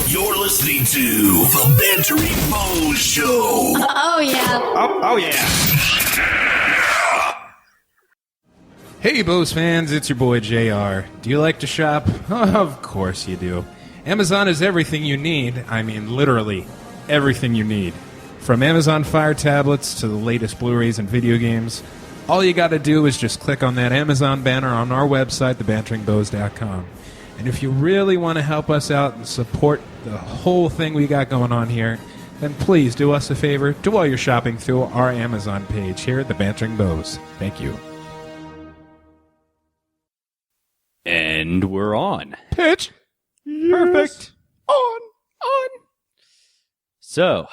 You're listening to the Bantering Bohs Show. Oh, yeah. Oh yeah. Hey, Bohs fans, it's your boy JR. Do you like to shop? Of course you do. Amazon is everything you need. I mean, literally, everything you need. From Amazon Fire tablets to the latest Blu-rays and video games, all you got to do is just click on that Amazon banner on our website, thebanteringbohs.com. And if you really want to help us out and support the whole thing we got going on here, then please do us a favor. Do all your shopping through our Amazon page here at the Bantering Bohs. Thank you. And we're on. Pitch. Perfect. On. So,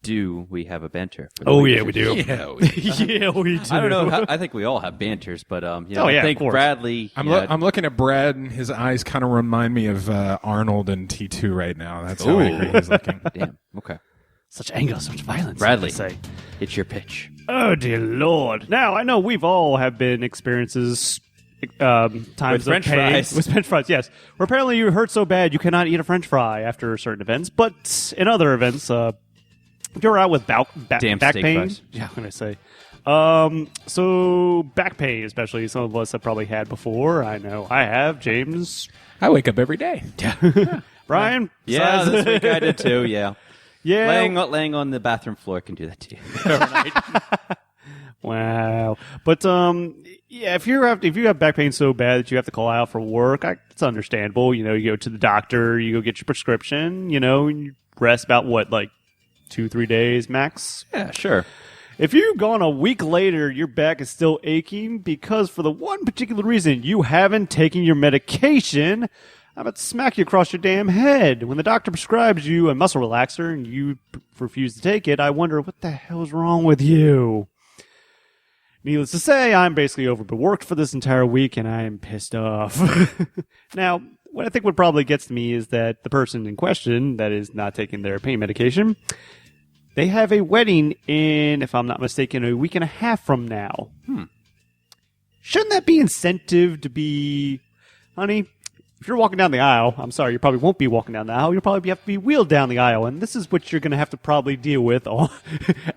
do we have a banter? For the week? We do. Yeah, Yeah, we do. I don't know. I think we all have banters, but I think of course. Bradley. I'm looking at Brad, and his eyes kind of remind me of Arnold in T2 right now. That's how angry he's looking. Damn. Okay. Such anger, such violence. Bradley, say. it's your pitch. Oh, dear Lord. Now, I know we've all have been experiences, times With French of pain. fries. With French fries, yes. Where apparently you hurt so bad you cannot eat a French fry after certain events. But in other events, if you're out with back Damn pain, steak fries. yeah, what can I say? So back pain, especially some of us have probably had before. I know I have. James, I wake up every day. Brian, Yeah, besides- this week I did too. Yeah. yeah. Laying on the bathroom floor can do that too. Wow. But yeah, if you have back pain so bad that you have to call out for work, it's understandable. You know, you go to the doctor, you go get your prescription, and you rest about 2-3 days max. Yeah, sure. If you've gone a week later, your back is still aching because for the one particular reason you haven't taken your medication, I'm about to smack you across your damn head. When the doctor prescribes you a muscle relaxer and you refuse to take it, I wonder what the hell's wrong with you. Needless to say, I'm basically overworked for this entire week and I am pissed off. Now, what I think what probably gets to me is that the person in question that is not taking their pain medication, they have a wedding in, if I'm not mistaken, a week and a half from now. Shouldn't that be incentive to be, honey, if you're walking down the aisle, I'm sorry, you probably won't be walking down the aisle. You'll probably have to be wheeled down the aisle, and this is what you're going to have to probably deal with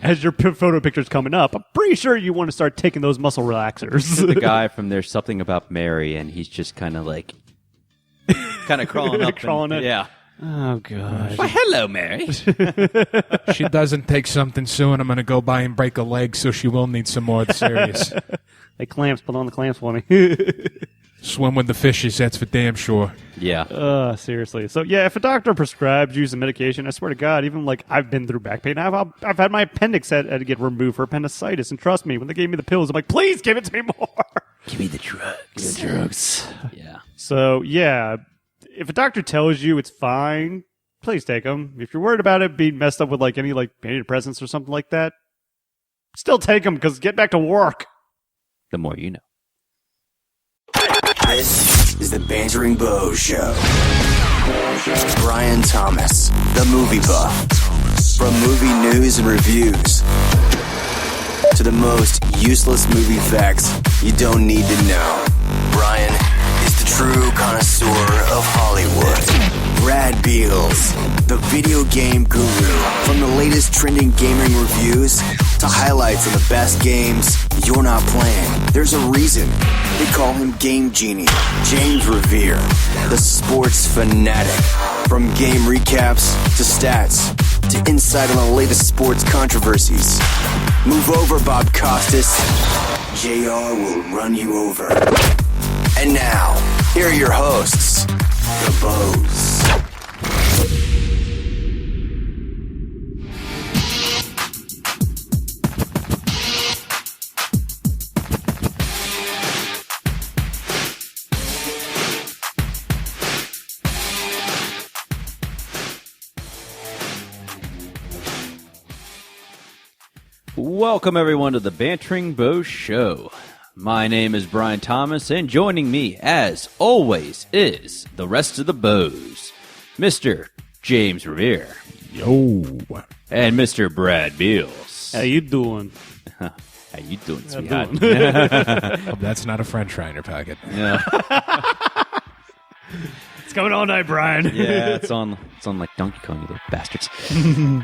as your photo picture's coming up. I'm pretty sure you want to start taking those muscle relaxers. The guy from There's Something About Mary, and he's just kind of crawling up. Crawling in. Yeah. Oh, God. Why, hello, Mary. She doesn't take something soon, I'm going to go by and break a leg, so she will need some more serious. Hey, clamps, put on the clamps for me. Swim with the fishes, that's for damn sure. Yeah. Seriously. So, yeah, if a doctor prescribes you some medication, I swear to God, even I've been through back pain. I've had my appendix had to get removed for appendicitis, and trust me, when they gave me the pills, I'm like, please give it to me more. Give me the drugs. Yeah. So, yeah, if a doctor tells you it's fine, please take them. If you're worried about it being messed up with any antidepressants or something like that, still take them because get back to work. The more you know. This is the Bantering Bohs Show. Brian Thomas, the movie buff. From movie news and reviews to the most useless movie facts you don't need to know. Brian is the true connoisseur of Hollywood. Brad Beals, the video game guru. From the latest trending gaming reviews to highlights of the best games you're not playing, there's a reason they call him Game Genie. James Revere, the sports fanatic. From game recaps to stats to insight on the latest sports controversies. Move over, Bob Costas. JR will run you over. And now, here are your hosts, the Bohs. Welcome, everyone, to the Bantering Bohs Show. My name is Brian Thomas, and joining me, as always, is the rest of the Bohs, Mr. James Revere. Yo. And Mr. Brad Beals. How you doing? How you doing, sweetheart? Hope that's not a French fry in your pocket. Yeah. It's It's coming all night, Brian. Yeah, it's on like Donkey Kong, you little bastards.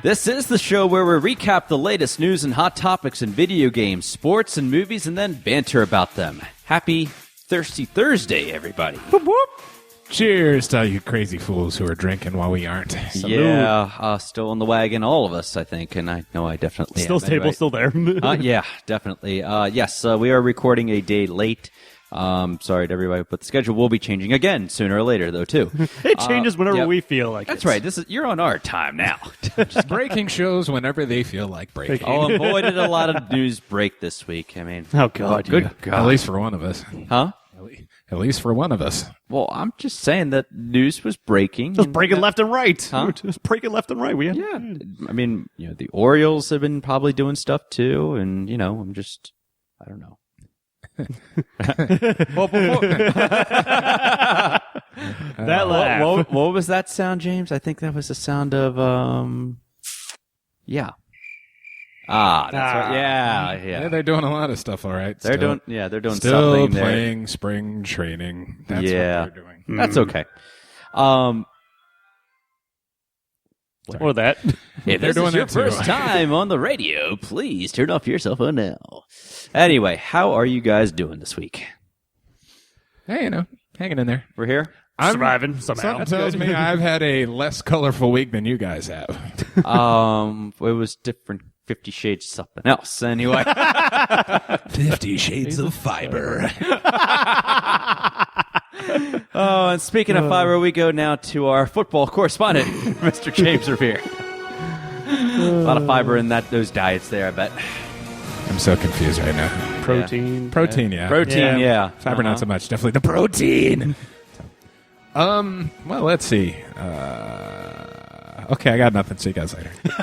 This is the show where we recap the latest news and hot topics in video games, sports, and movies, and then banter about them. Happy Thirsty Thursday, everybody. Whoop, whoop. Cheers to all you crazy fools who are drinking while we aren't. Salute. Yeah, still on the wagon, all of us, I think, and I know I definitely Still am. stable, Anyway. still there. Yeah, definitely. Yes, we are recording a day late. Sorry to everybody, but the schedule will be changing again sooner or later, though, too. It changes whenever yep. we feel like it. That's right. You're on our time now. Breaking shows whenever they feel like breaking. Oh, and boy, did a lot of news break this week. I mean, Oh, God. good God. At least for one of us. Huh? At least for one of us. Well, I'm just saying that news was breaking. It was breaking left and right. Huh? It was breaking left and right. We had, Yeah. I mean, the Orioles have been probably doing stuff, too, and, I'm just, I don't know. Well, before, that laugh. what was that sound, James? I think that was the sound of, yeah. That's right. Yeah. Yeah, they're doing a lot of stuff, all right. They're Still- doing Still something there. playing spring training. That's what they're doing. That's okay. Or that. If They're this doing is your that too. first time on the radio, please turn off your cell phone now. Anyway, how are you guys doing this week? Hey, hanging in there. We're here. I'm Surviving somehow. Something tells me I've had a less colorful week than you guys have. It was different. 50 Shades of something else. Anyway. 50 Shades of Fiber. Oh, and speaking of fiber, we go now to our football correspondent, Mr. James Revere. A lot of fiber in those diets there, I bet. I'm so confused right now. Protein. Protein, yeah. Protein, yeah. Fiber, not so much. Definitely the protein. Well, let's see. Okay, I got nothing. See you guys later. It's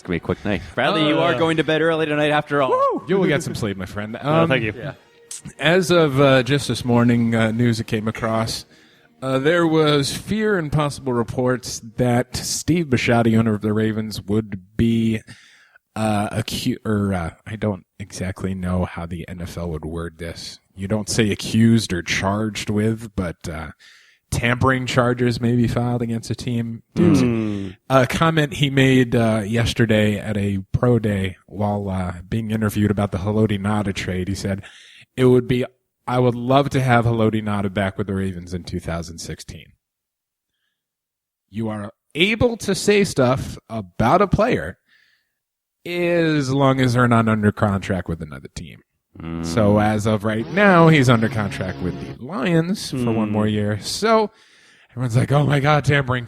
going to be a quick night. Bradley, you are going to bed early tonight after all. You will get some sleep, my friend. Thank you. Yeah. As of just this morning, news that came across, there was fear and possible reports that Steve Bisciotti, owner of the Ravens, would be accused, or I don't exactly know how the NFL would word this. You don't say accused or charged with, but tampering charges may be filed against a team. A comment he made yesterday at a pro day while being interviewed about the Haloti Ngata trade. He said, I would love to have Haloti Ngata back with the Ravens in 2016. You are able to say stuff about a player as long as they're not under contract with another team. So as of right now, he's under contract with the Lions for one more year. So everyone's like, oh my God, tampering.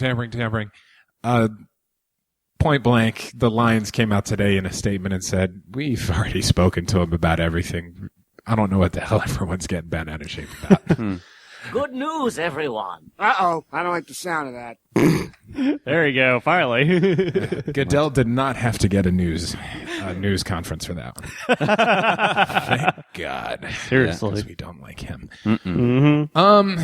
Point blank, the Lions came out today in a statement and said, we've already spoken to him about everything. I don't know what the hell everyone's getting bent out of shape about. Good news, everyone. Uh-oh, I don't like the sound of that. There you go. Finally. Goodell did not have to get a news conference for that one. Thank God. Seriously. Because we don't like him. Mm-hmm.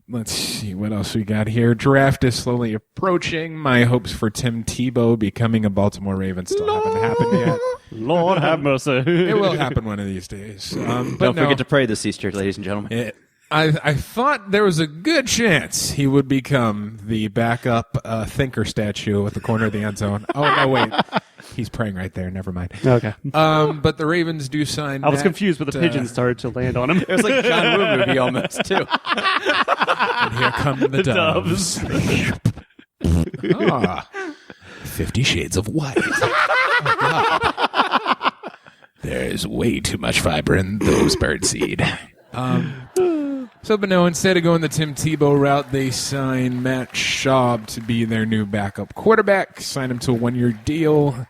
Let's see what else we got here. Draft is slowly approaching. My hopes for Tim Tebow becoming a Baltimore Raven still haven't happened yet. Lord have mercy. It will happen one of these days. But Don't no, forget to pray this Easter, ladies and gentlemen. I thought there was a good chance he would become the backup thinker statue at the corner of the end zone. Oh, no, wait. He's praying right there. Never mind. Okay. But the Ravens do sign I was Matt, confused, but the pigeons started to land on him. It was like a John Woo movie almost, too. And here come the doves. 50 Shades of White. Oh, God. There's way too much fiber in those birdseed. But no, instead of going the Tim Tebow route, they signed Matt Schaub to be their new backup quarterback, signed him to a one-year deal.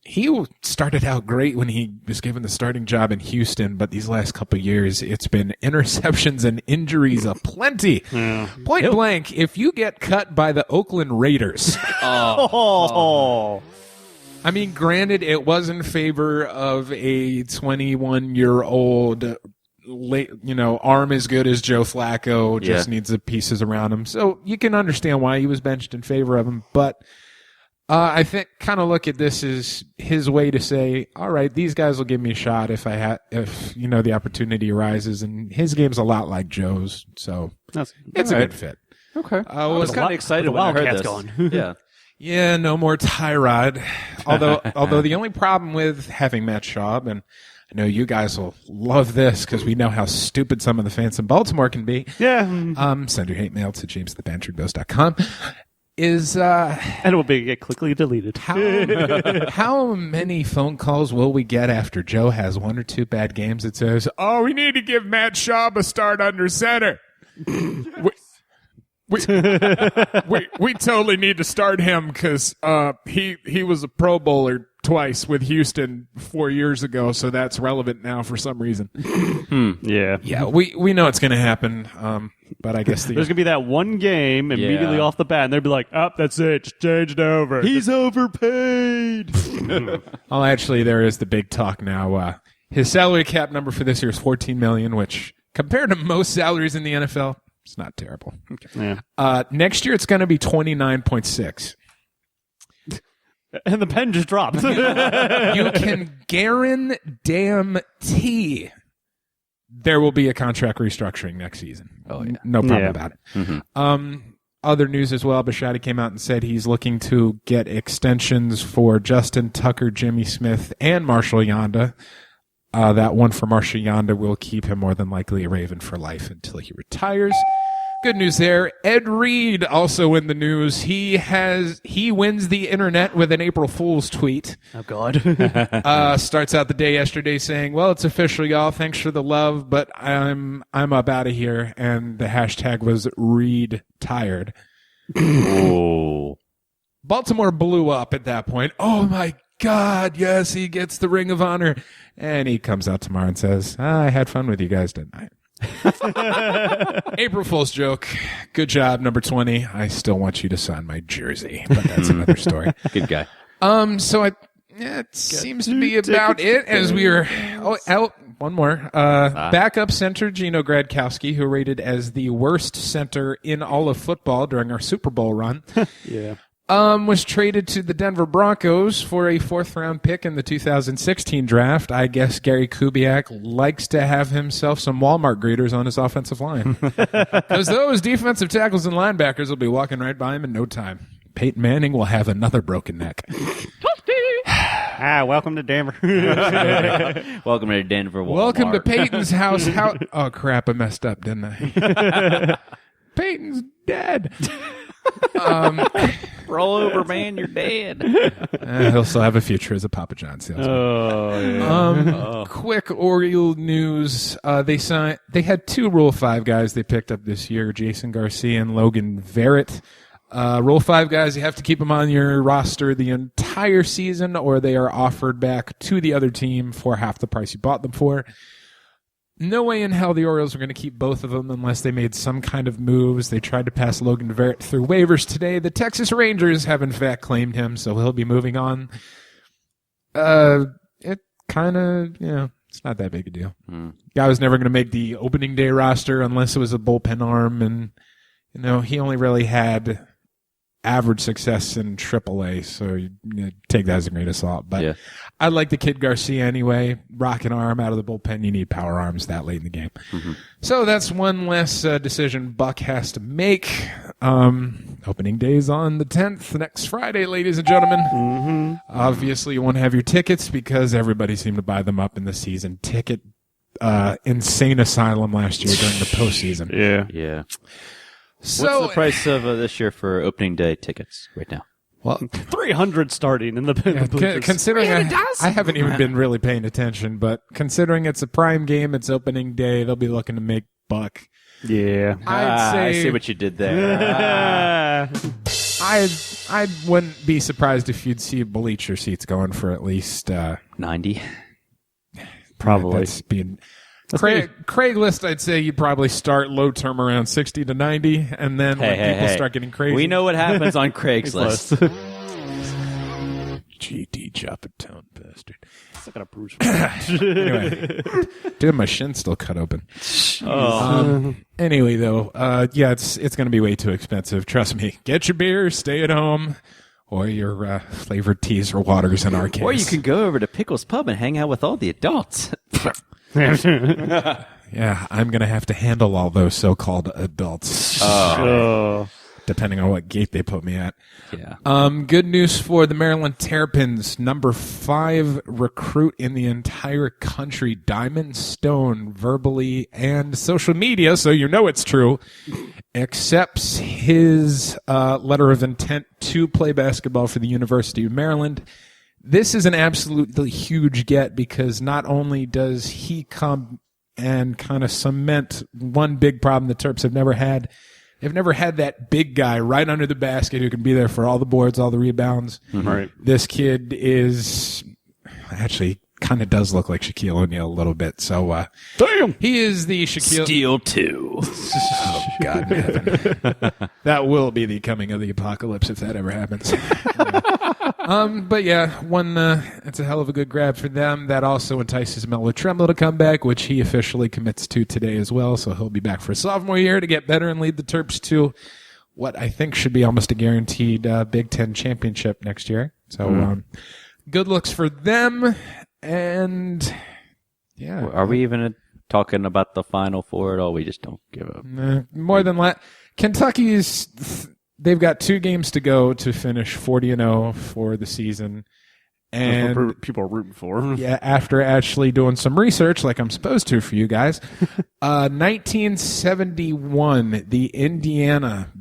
He started out great when he was given the starting job in Houston, but these last couple of years, it's been interceptions and injuries aplenty. Point blank, if you get cut by the Oakland Raiders... Oh. I mean, granted, it was in favor of a 21-year-old, arm as good as Joe Flacco, just needs the pieces around him. So you can understand why he was benched in favor of him. But I think kind of look at this as his way to say, all right, these guys will give me a shot if the opportunity arises. And his game's a lot like Joe's, so it's a good fit. Okay. I was kind of excited when I heard this. Going. Yeah. Yeah, no more Tyrod. Although the only problem with having Matt Schaub, and I know you guys will love this because we know how stupid some of the fans in Baltimore can be. Yeah. Send your hate mail to james@thebanteringbohs.com. And it will get quickly deleted. How many phone calls will we get after Joe has one or two bad games that says, "Oh, we need to give Matt Schaub a start under center." We totally need to start him because he was a Pro Bowler twice with Houston 4 years ago, so that's relevant now for some reason. Yeah, we know it's going to happen, but I guess there's going to be that one game immediately off the bat, and they'll be like, "Oh, that's it, just changed over. He's overpaid." Well, actually, there is the big talk now. His salary cap number for this year is $14 million, which compared to most salaries in the NFL, it's not terrible. Yeah. Next year, it's going to be 29.6. And the pen just dropped. You can guarantee there will be a contract restructuring next season. Oh, yeah. No problem about it. Mm-hmm. Other news as well, Bisciotti came out and said he's looking to get extensions for Justin Tucker, Jimmy Smith, and Marshall Yanda. That one for Marshall Yanda will keep him more than likely a Raven for life until he retires. Good news there. Ed Reed also in the news. He wins the internet with an April Fool's tweet. Oh God. Starts out the day yesterday saying, "Well, it's official, y'all. Thanks for the love, but I'm up out of here." And the hashtag was Reed tired. Oh. Baltimore blew up at that point. Oh my God, yes, he gets the Ring of Honor. And he comes out tomorrow and says, "I had fun with you guys, didn't I?" April Fool's joke. Good job, number 20. I still want you to sign my jersey, but that's another story. Good guy. It seems to be about it as we are out. One more. Backup center Gino Gradkowski, who rated as the worst center in all of football during our Super Bowl run. Yeah. Was traded to the Denver Broncos for a 4th-round pick in the 2016 draft. I guess Gary Kubiak likes to have himself some Walmart greeters on his offensive line. Because those defensive tackles and linebackers will be walking right by him in no time. Peyton Manning will have another broken neck. Welcome to Denver. Welcome to Denver Walmart. Welcome to Peyton's house. Oh, crap, I messed up, didn't I? Peyton's dead. Roll over, man. You're dead. He'll still have a future as a Papa John salesman. Oh, yeah. Quick Oriole news. They had 2 Rule 5 guys they picked up this year, Jason Garcia and Logan Verrett. Rule 5 guys, you have to keep them on your roster the entire season, or they are offered back to the other team for half the price you bought them for. No way in hell the Orioles were going to keep both of them unless they made some kind of moves. They tried to pass Logan Verrett through waivers today. The Texas Rangers have in fact claimed him, so he'll be moving on. It kind of, it's not that big a deal. Guy was never going to make the opening day roster unless it was a bullpen arm, and he only really had average success in AAA, so you take that as a grain of salt. But I like the kid Garcia anyway. Rocket arm out of the bullpen. You need power arms that late in the game. Mm-hmm. So that's one less decision Buck has to make. Opening day is on the 10th, next Friday, ladies and gentlemen. Mm-hmm. Obviously, you want to have your tickets because everybody seemed to buy them up in the season ticket insane asylum last year during the postseason. Yeah. So, what's the price of this year for opening day tickets right now? Well, 300 starting in the bleachers. Considering I haven't even been really paying attention, but considering it's a prime game, it's opening day, they'll be looking to make buck. Yeah. I'd say I see what you did there. I wouldn't be surprised if you'd see bleacher seats going for at least 90. Probably. That's being Craigslist, I'd say you'd probably start low term around 60 to 90, and then when people start getting crazy. We know what happens on Craigslist. GD Joppatown bastard. Still got a bruise. Anyway, dude, my shin's still cut open. Anyway, though, it's going to be way too expensive. Trust me. Get your beer, stay at home, or your flavored teas or waters in our case. Or you can go over to Pickles Pub and hang out with all the adults. Yeah, I'm going to have to handle all those so-called adults. Depending on what gate they put me at. Yeah. Good news for the Maryland Terrapins. Number 5 recruit in the entire country, Diamond Stone, verbally and social media, so you know it's true, accepts his letter of intent to play basketball for the University of Maryland. This is an absolutely huge get because not only does he come and kind of cement one big problem the Terps have never had. They've never had that big guy right under the basket who can be there for all the boards, all the rebounds. Mm-hmm. Right. This kid is actually kind of does look like Shaquille O'Neal a little bit. So Damn! he is the Shaquille. Steel 2. Oh, God in heaven. That will be the coming of the apocalypse if that ever happens. But yeah, it's a hell of a good grab for them. That also entices Melo Tremble to come back, which he officially commits to today as well. So he'll be back for a sophomore year to get better and lead the Terps to what I think should be almost a guaranteed Big Ten championship next year. So good looks for them. And yeah, Are we even talking about the Final Four at all? We just don't give up. more than that. Kentucky's. They've got 2 games to go to finish 40-0 for the season. That's And what people are rooting for. yeah, after actually doing some research like I'm supposed to for you guys, 1971, the Indiana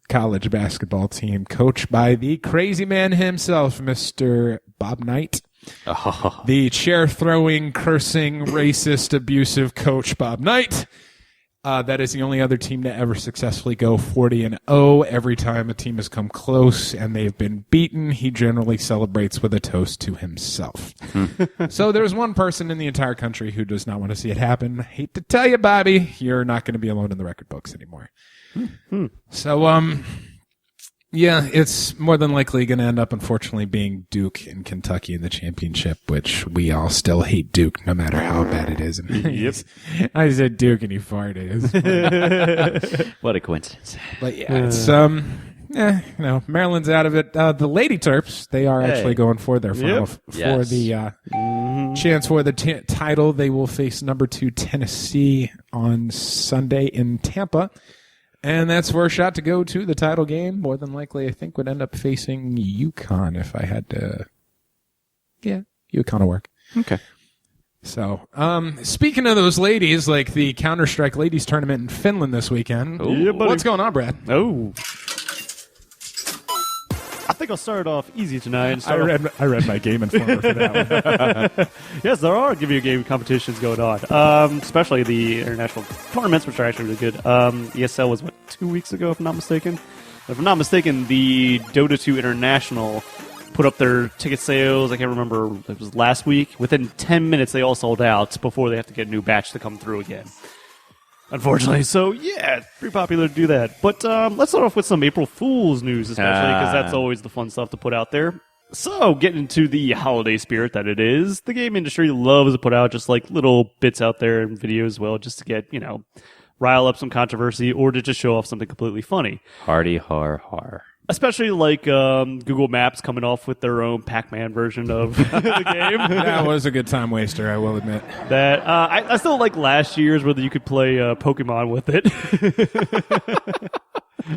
college basketball team, coached by the crazy man himself, Mr. Bob Knight. Oh. The chair-throwing, cursing, racist, abusive coach Bob Knight. That is the only other team to ever successfully go 40-0. Every time a team has come close and they've been beaten, he generally celebrates with a toast to himself. So there's one person in the entire country who does not want to see it happen. Hate to tell you, Bobby, you're not going to be alone in the record books anymore. So, yeah, it's more than likely going to end up, unfortunately, being Duke in Kentucky in the championship, which we all still hate Duke, no matter how bad it is. Yep. I said Duke and he farted. What a coincidence. But yeah, it's Maryland's out of it. The Lady Terps, they are actually going for their final for Yes. the chance for the title. They will face number 2 Tennessee on Sunday in Tampa. And that's for a shot to go to the title game. More than likely, I think, would end up facing UConn if I had to. Yeah, UConn will work. Okay. So, speaking of those ladies, like the Counter-Strike Ladies Tournament in Finland this weekend. Yeah, buddy. What's going on, Brad? Oh. I think I'll start off easy tonight. I read my Game Informer for that one. Yes, there are Give You a Game competitions going on, especially the international tournaments, which are actually really good. ESL was, 2 weeks ago, if I'm not mistaken? If I'm not mistaken, the Dota 2 International put up their ticket sales. I can't remember, it was last week. Within 10 minutes, they all sold out before they have to get a new batch to come through again. Unfortunately. So, yeah, it's pretty popular to do that. But let's start off with some April Fool's news, especially, because that's always the fun stuff to put out there. So, getting into the holiday spirit that it is, the game industry loves to put out just like little bits out there and videos as well, just to get, rile up some controversy or to just show off something completely funny. Hardy har har. Especially like Google Maps coming off with their own Pac-Man version of the game. That was a good time waster, I will admit. That I still like last year's where you could play Pokemon with it.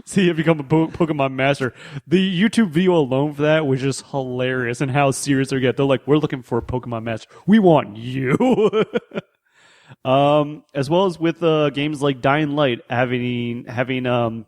See if you become a Pokemon master. The YouTube video alone for that was just hilarious and how serious they get. They're like, we're looking for a Pokemon master. We want you. As well as with games like Dying Light having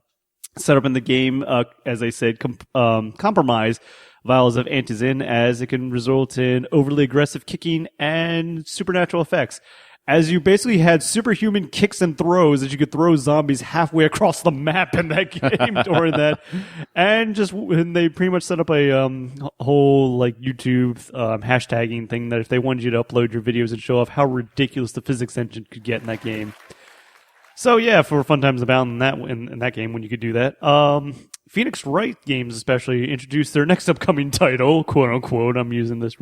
set up in the game, as I said, compromise vials of antizin, as it can result in overly aggressive kicking and supernatural effects. As you basically had superhuman kicks and throws that you could throw zombies halfway across the map in that game during that. And they pretty much set up a whole like YouTube hashtagging thing that if they wanted you to upload your videos and show off how ridiculous the physics engine could get in that game. So yeah, for fun times abound in that game when you could do that. Phoenix Wright Games especially introduced their next upcoming title, quote unquote. I'm using this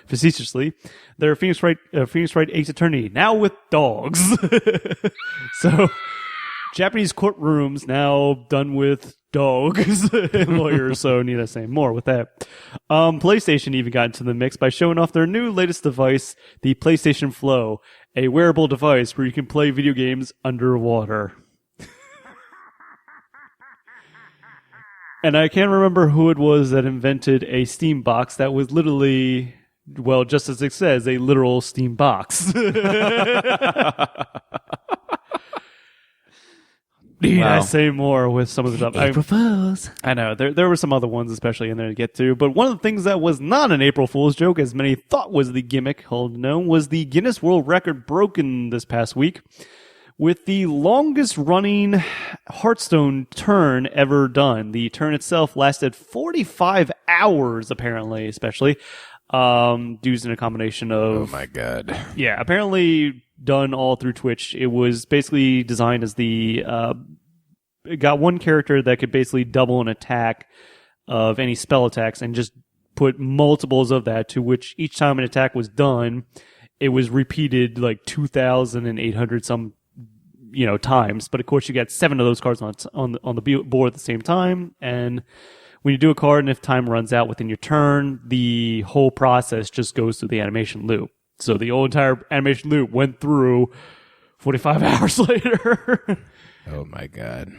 facetiously. Their Phoenix Wright Ace Attorney, now with dogs. So Japanese courtrooms now done with dogs and lawyers, so need I say more with that. PlayStation even got into the mix by showing off their new latest device, the PlayStation Flow, a wearable device where you can play video games underwater. And I can't remember who it was that invented a Steam box that was literally, well, just as it says, a literal Steam box. Need I say more with some of the stuff? April Fools. I know. There were some other ones, especially in there to get to. But one of the things that was not an April Fool's joke, as many thought was the gimmick, hold known, was the Guinness World Record broken this past week with the longest running Hearthstone turn ever done. The turn itself lasted 45 hours, apparently, especially. Using a combination of... Oh, my God. Yeah, apparently done all through Twitch. It was basically designed as the... it got one character that could basically double an attack of any spell attacks and just put multiples of that, to which each time an attack was done, it was repeated like 2,800 some times. But of course, you got 7 of those cards on the board at the same time, and when you do a card and if time runs out within your turn, the whole process just goes through the animation loop. So the whole entire animation loop went through 45 hours later. Oh, my God.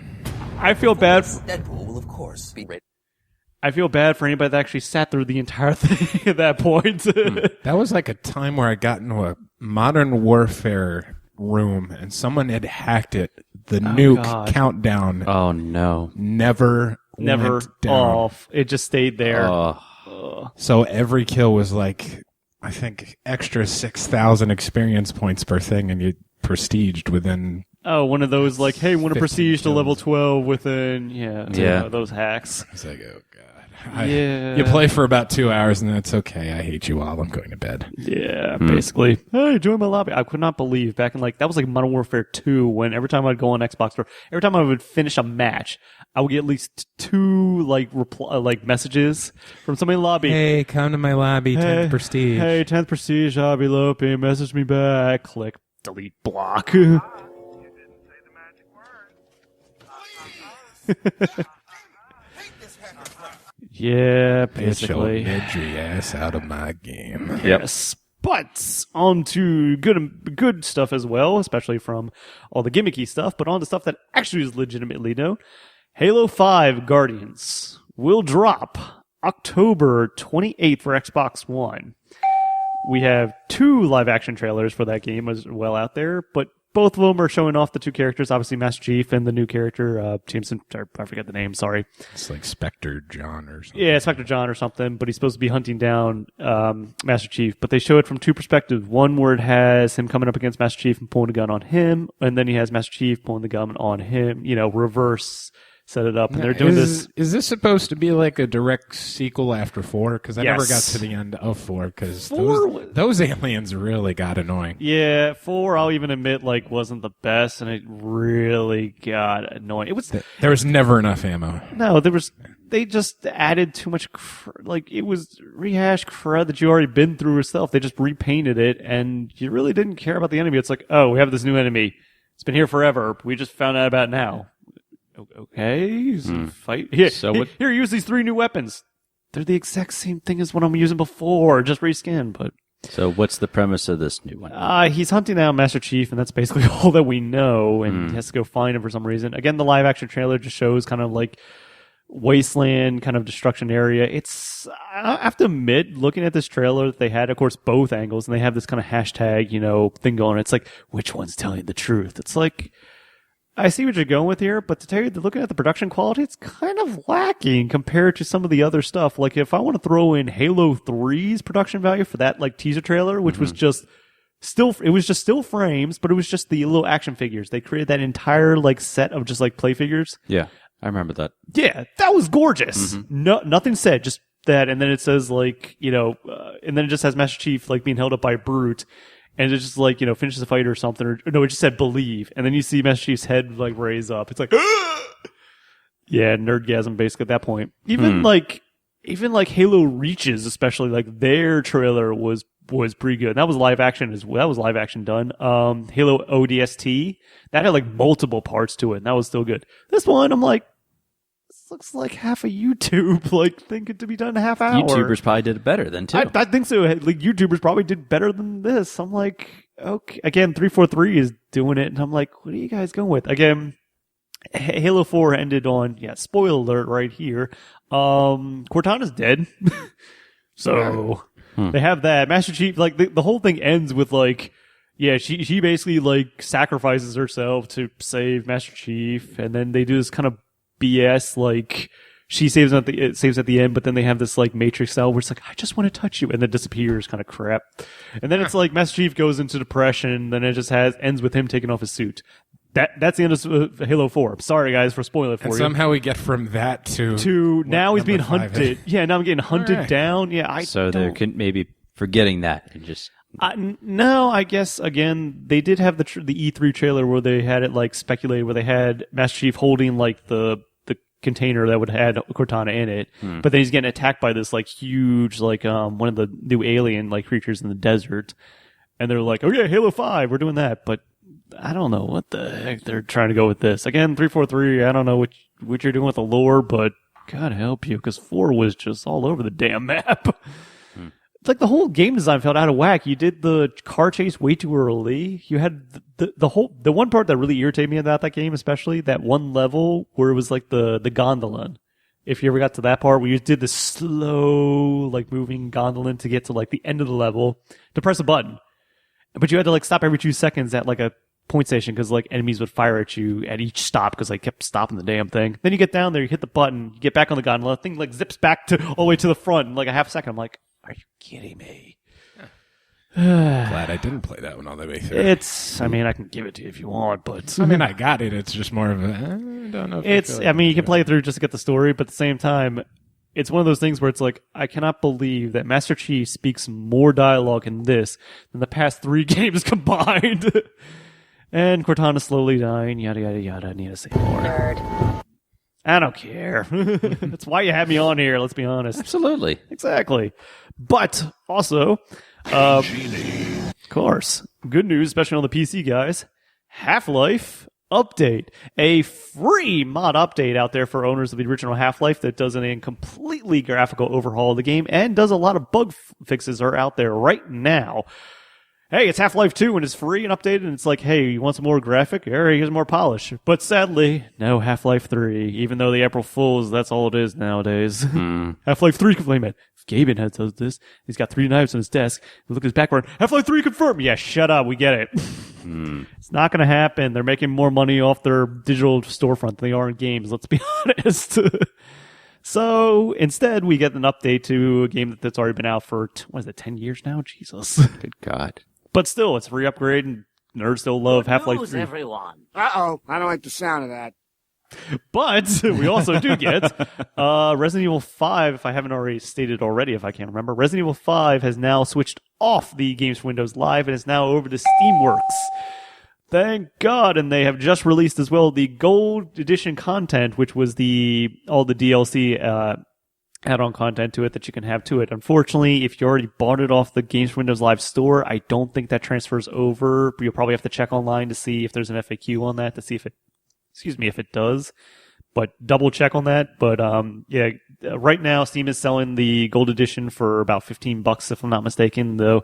I feel bad. Deadpool will, of course, be rated. I feel bad for anybody that actually sat through the entire thing at that point. That was like a time where I got into a Modern Warfare room and someone had hacked it. The nuke countdown. Oh, no. Never went down. Off. It just stayed there. So every kill was like, I think, extra 6,000 experience points per thing, and you prestiged within... Oh, one of those like, hey, want to prestige to level 12 within, those hacks. It's like, oh, God. Yeah. You play for about 2 hours, and that's okay. I hate you all. I'm going to bed. Yeah, basically. Hey, join my lobby. I could not believe back in that was like Modern Warfare 2, when every time I'd go on Xbox, or every time I would finish a match, I would get at least 2 messages from somebody in the lobby. Hey, come to my lobby, 10th prestige. Hey, 10th prestige, lobby Lopi, message me back. Click, delete, block. Yeah, basically. Get your ass out of my game. Yes. But on to good stuff as well, especially from all the gimmicky stuff, but on to stuff that actually is legitimately known. Halo5 Guardians will drop October 28th for Xbox One. We have 2 live-action trailers for that game as well out there, but both of them are showing off the 2 characters, obviously Master Chief and the new character, Jameson, I forget the name, sorry. It's like Spectre John or something. Yeah, Spectre John or something, but he's supposed to be hunting down Master Chief. But they show it from 2 perspectives. One where it has him coming up against Master Chief and pulling a gun on him, and then he has Master Chief pulling the gun on him, reverse set it up. And they're doing this. Is this supposed to be like a direct sequel after 4? Because I never Yes. got to the end of 4, because 4 those aliens really got annoying. Yeah, 4, I'll even admit, wasn't the best, and it really got annoying. It was... There was never enough ammo. No, they just added too much, it was rehashed crud that you already been through yourself. They just repainted it, and you really didn't care about the enemy. It's like, oh, we have this new enemy. It's been here forever. We just found out about it now. Okay, fight. Here, use these 3 new weapons. They're the exact same thing as what I'm using before, just reskin, but... So what's the premise of this new one? He's hunting down Master Chief, and that's basically all that we know, and he has to go find him for some reason. Again, the live-action trailer just shows kind of like wasteland kind of destruction area. I have to admit, looking at this trailer, that they had, of course, both angles, and they have this kind of hashtag, thing going. It's like, which one's telling the truth? It's like... I see what you're going with here, but to tell you, looking at the production quality, it's kind of lacking compared to some of the other stuff. Like, if I want to throw in Halo 3's production value for that, teaser trailer, which was just still frames, but it was just the little action figures. They created that entire, set of just, play figures. Yeah, I remember that. Yeah, that was gorgeous. No, nothing said, just that, and then it says, and then it just has Master Chief, being held up by a brute. And it's just finishes the fight or something. Or no, it just said believe. And then you see Master Chief's head raise up. It's like, yeah, nerdgasm basically at that point. Even Halo Reaches, especially their trailer was was pretty good. That was live action as well. That was live action done. Halo ODST, that had like multiple parts to it, and that was still good. This one, I'm like, this looks like half a YouTube, like think it to be done in a half hour. YouTubers probably did it better than too. I think so. Like YouTubers probably did better than this. I'm like, okay. Again, 343 is doing it, and I'm like, what are you guys going with? Again, Halo 4 ended on, spoiler alert right here. Cortana's dead. So they have that. Master Chief, like the whole thing ends with like, she basically like sacrifices herself to save Master Chief, and then they do this kind of BS, like she saves at the end, but then they have this like Matrix style where it's like, I just want to touch you, and then disappears, kind of crap. And then it's like Master Chief goes into depression, and then it just ends with him taking off his suit. That's the end of Halo 4. I'm sorry, guys, for spoiling it for you. Somehow we get from that to now he's being hunted. Yeah, now I'm getting hunted down. Yeah, so they're maybe forgetting that and just. No, I guess again they did have the E3 trailer where they had it like speculated, where they had Master Chief holding like the container that would have Cortana in it, but then he's getting attacked by this like huge like one of the new alien like creatures in the desert, and they're like, oh yeah, Halo 5, we're doing that, but I don't know what the heck they're trying to go with this. Again, 343, I don't know what you're doing with the lore, but God help you, because 4 was just all over the damn map. It's like the whole game design felt out of whack. You did the car chase way too early. You had the one part that really irritated me about that game, especially that one level where it was like the gondola. If you ever got to that part where you did the slow like moving gondola to get to like the end of the level to press a button, but you had to like stop every 2 seconds at like a point station because like enemies would fire at you at each stop because they kept stopping the damn thing. Then you get down there, you hit the button, you get back on the gondola, thing like zips back to all the way to the front in like a half second. I'm like, are you kidding me? Glad I didn't play that one all the way through. I mean, I can give it to you if you want, but I mean, I got it. It's just more of a, I don't know. I mean, you can play it through just to get the story, but at the same time, it's one of those things where it's like, I cannot believe that Master Chief speaks more dialogue in this than the past 3 games combined. And Cortana slowly dying, yada, yada, yada. I need to say more. Nerd. I don't care. That's why you had me on here, let's be honest. Absolutely. Exactly. But also, of course, good news, especially on the PC, guys. Half-Life update. A free mod update out there for owners of the original Half-Life that does a completely graphical overhaul of the game and does a lot of bug fixes are out there right now. Hey, it's Half-Life 2 and it's free and updated, and it's like, hey, you want some more graphic? Here's more polish. But sadly, no Half-Life 3, even though the April Fools, that's all it is nowadays. Half-Life 3 confirmed. If Gaben does this, he's got 3 knives on his desk. Look at his background. Half-Life 3 confirmed. Yeah, shut up. We get it. It's not going to happen. They're making more money off their digital storefront than they are in games, let's be honest. So instead, we get an update to a game that's already been out for, 10 years now? Jesus. Good God. But still, it's a free upgrade, and nerds still love Half-Life 3. Everyone. Uh-oh, I don't like the sound of that. But we also do get Resident Evil 5, if I haven't already stated already, if I can't remember. Resident Evil 5 has now switched off the Games for Windows Live and is now over to Steamworks. Thank God. And they have just released as well the Gold Edition content, which was all the DLC add-on content to it that you can have to it. Unfortunately, if you already bought it off the Games for Windows Live store, I don't think that transfers over. You'll probably have to check online to see if there's an FAQ on that to see if it does. But double check on that. But right now Steam is selling the Gold Edition for about $15 if I'm not mistaken, though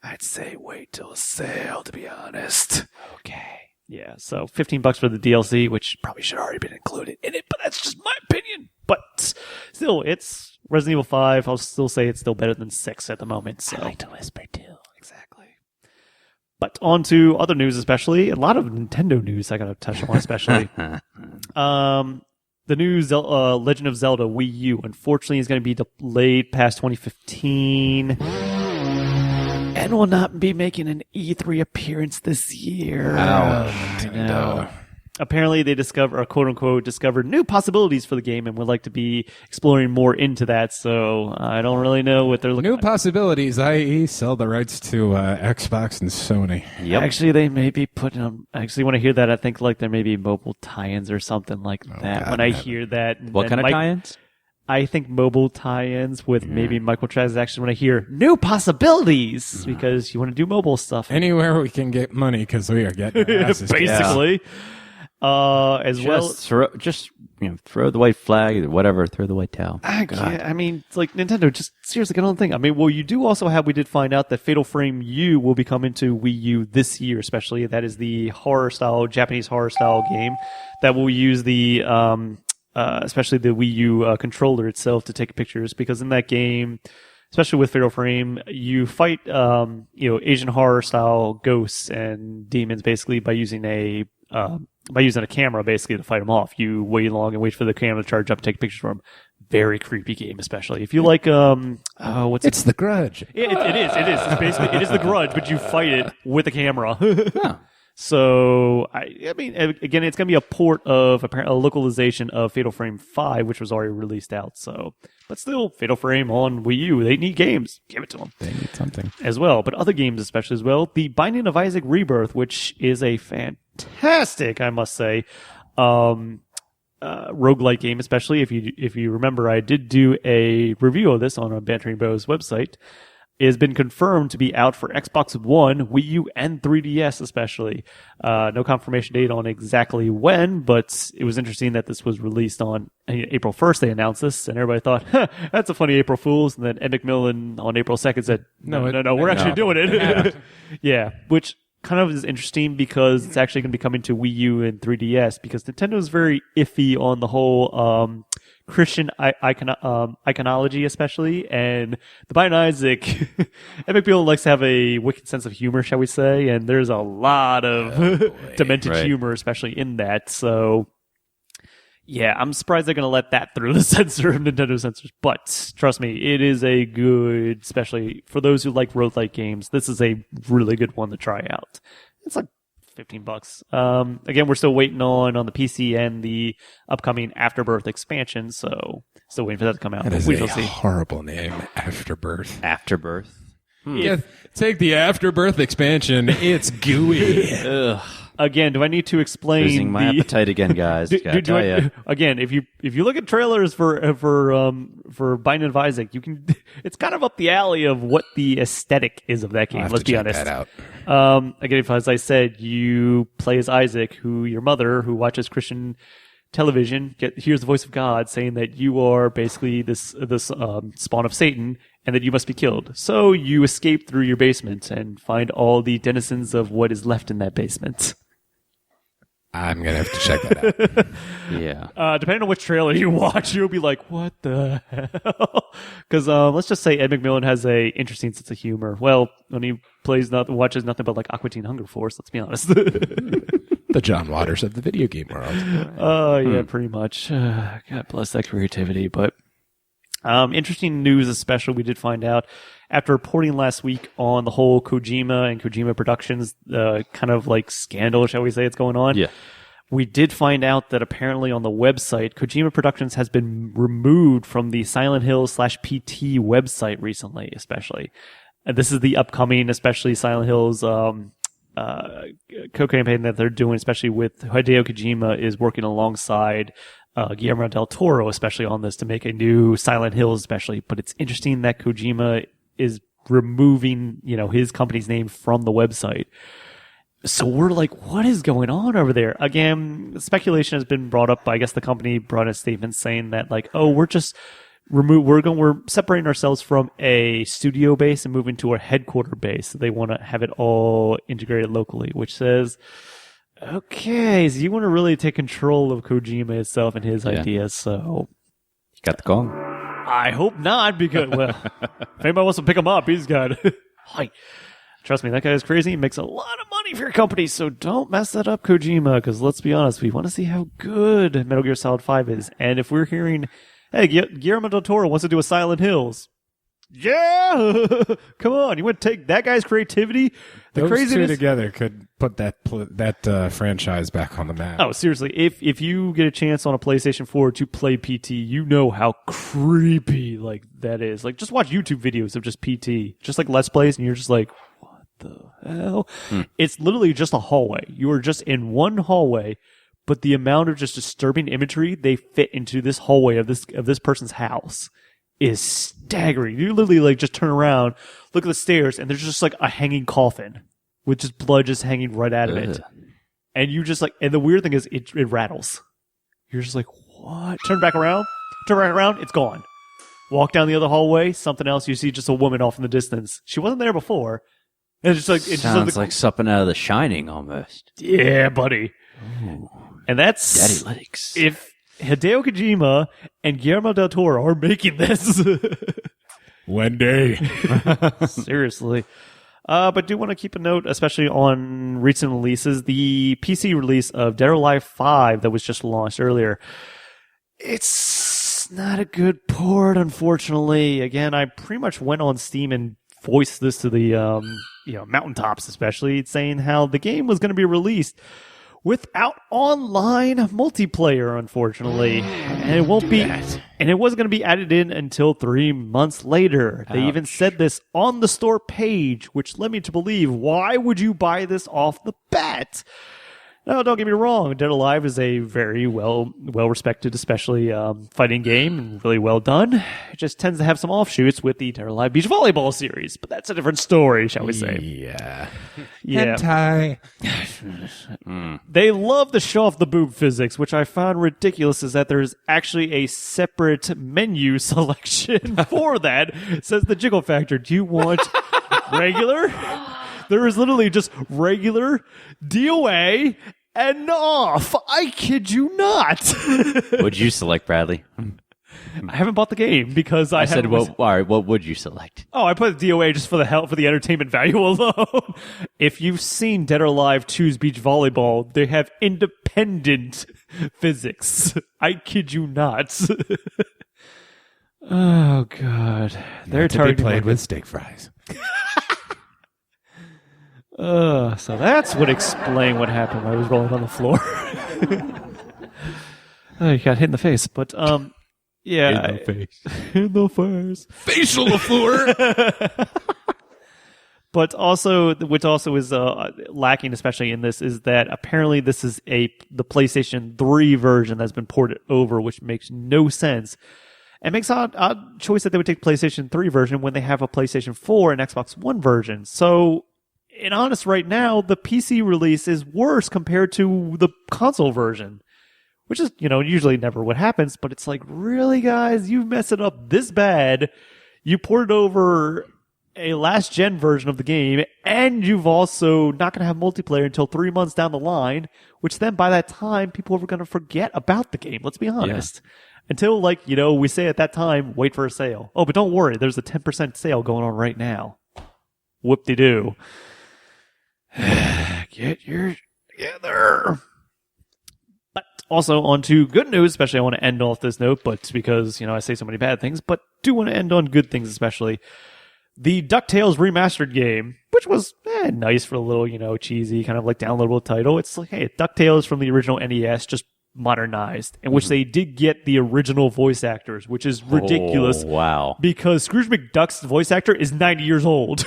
I'd say wait till sale, to be honest. Okay. Yeah, so $15 for the DLC, which probably should have already been included in it, but that's just my opinion. But still, it's Resident Evil 5. I'll still say it's still better than 6 at the moment. So. I like to whisper too. Exactly. But on to other news, especially. A lot of Nintendo news I got to touch on, especially. The new Legend of Zelda Wii U, unfortunately, is going to be delayed past 2015. And will not be making an E3 appearance this year. Nintendo. Apparently, they quote-unquote, discovered new possibilities for the game and would like to be exploring more into that. So I don't really know what they're looking at. New possibilities, i.e. sell the rights to Xbox and Sony. Yep. Actually, they may be putting them... Actually, when I hear that, I think like there may be mobile tie-ins or something like that. God, when I hear that... What kind of tie-ins? I think mobile tie-ins with maybe microtransactions when I hear new possibilities because you want to do mobile stuff. Anywhere we can get money because we are getting our asses kicked. Basically. Throw the white flag, whatever, throw the white towel. I mean, it's like Nintendo, just seriously get on the thing. I mean, well, you do also have, we did find out that Fatal Frame U will be coming to Wii U this year, especially. That is the Japanese horror style game that will use the, especially the Wii U controller itself to take pictures, because in that game, especially with Fatal Frame, you fight, Asian horror style ghosts and demons basically by using a camera basically to fight them off. You wait along and wait for the camera to charge up and take pictures from them. Very creepy game, especially if you like, It's The Grudge. It is. It's basically, it is The Grudge, but you fight it with a camera. Huh. So, I mean, again, it's going to be a port of a localization of Fatal Frame 5, which was already released out. So, but still, Fatal Frame on Wii U, they need games. Give it to them. They need something. As well, but other games especially as well. The Binding of Isaac Rebirth, which is a fantastic, I must say, roguelike game, especially if you remember, I did do a review of this on our Bantering Bohs website. It has been confirmed to be out for Xbox One, Wii U, and 3DS especially. No confirmation date on exactly when, but it was interesting that this was released on April 1st. They announced this, and everybody thought, that's a funny April Fool's. And then Ed McMillan on April 2nd said, no, we're actually doing it. Yeah, which kind of is interesting because it's actually going to be coming to Wii U and 3DS, because Nintendo is very iffy on the whole Christian iconology, especially, and the Binding of Isaac, Ed McMillan likes to have a wicked sense of humor, shall we say, and there's a lot of demented humor, especially in that. So, yeah, I'm surprised they're going to let that through the Nintendo censors. But trust me, it is a good, especially for those who like roguelike games, this is a really good one to try out. It's like $15. Again, we're still waiting on the PC and the upcoming Afterbirth expansion, so still waiting for that to come out. That is we a shall see. horrible name, Afterbirth. Afterbirth. Yeah, take the Afterbirth expansion. It's gooey. Ugh. Again, do I need to explain Losing my appetite again, guys. Gotta tell ya. Again, if you look at trailers for Binding of Isaac, it's kind of up the alley of what the aesthetic is of that game. Let's be honest. That out. Again, as I said, you play as Isaac, who your mother, who watches Christian television, hears the voice of God saying that you are basically this spawn of Satan, and that you must be killed. So you escape through your basement and find all the denizens of what is left in that basement. I'm going to have to check that out. Yeah. Depending on which trailer you watch, you'll be like, what the hell? Because let's just say Ed McMillan has a interesting sense of humor. Well, when he watches nothing but like Aqua Teen Hunger Force, let's be honest. The John Waters of the video game world. Yeah, pretty much. God bless that creativity. But interesting news, especially we did find out after reporting last week on the whole Kojima and Kojima Productions kind of like scandal, shall we say, it's going on. Yeah. We did find out that apparently on the website, Kojima Productions has been removed from the Silent Hill /PT website recently, especially. And this is the upcoming, especially Silent Hill's co-campaign that they're doing, especially with Hideo Kojima is working alongside Guillermo del Toro, especially on this, to make a new Silent Hill, especially. But it's interesting that Kojima is removing, his company's name from the website. So we're like, what is going on over there? Again, speculation has been brought up. I guess the company brought a statement saying that, like, oh, we're separating ourselves from a studio base and moving to a headquarter base. So they want to have it all integrated locally, which says, okay, so you want to really take control of Kojima itself and his ideas. So You got the call? I hope not, because, well, if anybody wants to pick him up, he's got Hi. Trust me, that guy is crazy. He makes a lot of money for your company, so don't mess that up, Kojima, because let's be honest, we want to see how good Metal Gear Solid 5 is. And if we're hearing, hey, Guillermo del Toro wants to do a Silent Hills, yeah! Come on, you want to take that guy's creativity? The Those craziness two together could put that franchise back on the map. Oh, seriously, if you get a chance on a PlayStation 4 to play PT, you know how creepy like that is. Like, just watch YouTube videos of just PT, just like Let's Plays, and you're just like, what the hell? It's literally just a hallway. You are just in one hallway, but the amount of just disturbing imagery they fit into this hallway of this person's house is staggering. You literally like just turn around, look at the stairs, and there's just like a hanging coffin with just blood just hanging right out of it. And you just like, and the weird thing is it rattles. You're just like, what? Turn back around, it's gone. Walk down the other hallway, something else. You see just a woman off in the distance. She wasn't there before. And it's just like Sounds like something out of The Shining almost. Yeah, buddy. Ooh. And that's Daddy Legs. If Hideo Kojima and Guillermo del Toro are making this, One day. seriously. But do want to keep a note, especially on recent releases, the PC release of Dead or Alive 5 that was just launched earlier. It's not a good port, unfortunately. Again, I pretty much went on Steam and voiced this to the mountaintops, especially saying how the game was going to be released without online multiplayer, unfortunately, and it won't be, and it wasn't going to be added in until 3 months later. They even said this on the store page, which led me to believe, why would you buy this off the bat? No, don't get me wrong. Dead or Alive is a very well respected, especially fighting game, and really well done. It just tends to have some offshoots with the Dead or Alive Beach Volleyball series, but that's a different story, shall we say? Yeah. Yeah. They love to show off the boob physics, which I found ridiculous. Is that there's actually a separate menu selection for that. It says the jiggle factor. Do you want regular? There is literally just regular, DOA, and off. I kid you not. What'd you select, Bradley? I haven't bought the game because I said, haven't- all right, what would you select? Oh, I put DOA just for the entertainment value alone. If you've seen Dead or Alive 2's Beach Volleyball, they have independent physics. I kid you not. Oh, God. They're To be targeting played my- with steak fries. So that's what explained what happened when I was rolling on the floor. Oh, you got hit in the face, but yeah, In the face. in the face. Facial LaFleur. But also, which also is lacking, especially in this, is that apparently this is the PlayStation 3 version that's been ported over, which makes no sense. It makes odd choice that they would take PlayStation 3 version when they have a PlayStation 4 and Xbox One version. So, in honest, right now, the PC release is worse compared to the console version, which is, usually never what happens. But it's like, really, guys, you mess it up this bad. You ported over a last-gen version of the game, and you've also not going to have multiplayer until 3 months down the line, which then by that time, people are going to forget about the game. Let's be honest. Until, we say at that time, wait for a sale. Oh, but don't worry, there's a 10% sale going on right now. Whoop-de-doo. Get your together. But also on to good news, especially I want to end off this note, but because, I say so many bad things, but do want to end on good things, especially. The DuckTales remastered game, which was nice for a little, cheesy, kind of like downloadable title. It's like, hey, DuckTales from the original NES, just modernized, in which they did get the original voice actors, which is ridiculous. Oh, wow. Because Scrooge McDuck's voice actor is 90 years old.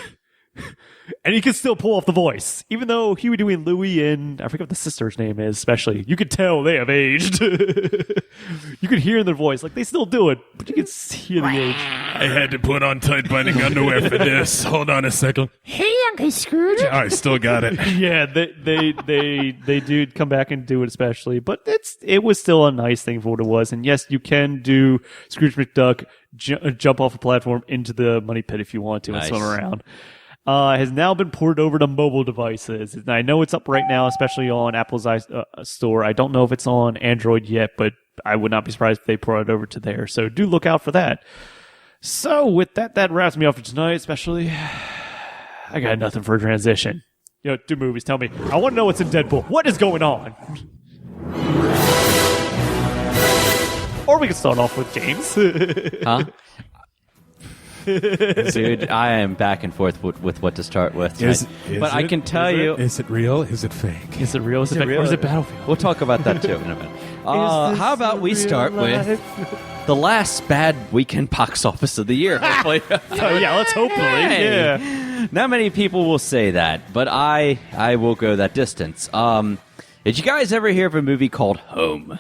And he can still pull off the voice. Even though Huey, Dewey, and Louie, and I forget what the sister's name is, especially. You could tell they have aged. You could hear in their voice. They still do it, but you can see the age. I had to put on tight binding underwear for this. Hold on a second. Hey, Uncle Scrooge. Oh, I still got it. Yeah, they do come back and do it, especially. But it was still a nice thing for what it was. And yes, you can do Scrooge McDuck jump off a platform into the money pit if you want to and swim around. Has now been ported over to mobile devices. And I know it's up right now, especially on Apple's store. I don't know if it's on Android yet, but I would not be surprised if they port it over to there. So do look out for that. So with that wraps me up for tonight, especially. I got nothing for a transition. Do movies. Tell me. I want to know what's in Deadpool. What is going on? Or we can start off with James. Huh? Dude, I am back and forth with what to start with tonight. I can tell you... Is it real? Is it fake? Is it real? Is it fake? Or is it Battlefield? We'll talk about that too in a minute. How about we start with the last bad weekend box office of the year, hopefully. Yeah, let's hopefully. Hey. Yeah. Not many people will say that, but I will go that distance. Did you guys ever hear of a movie called Home?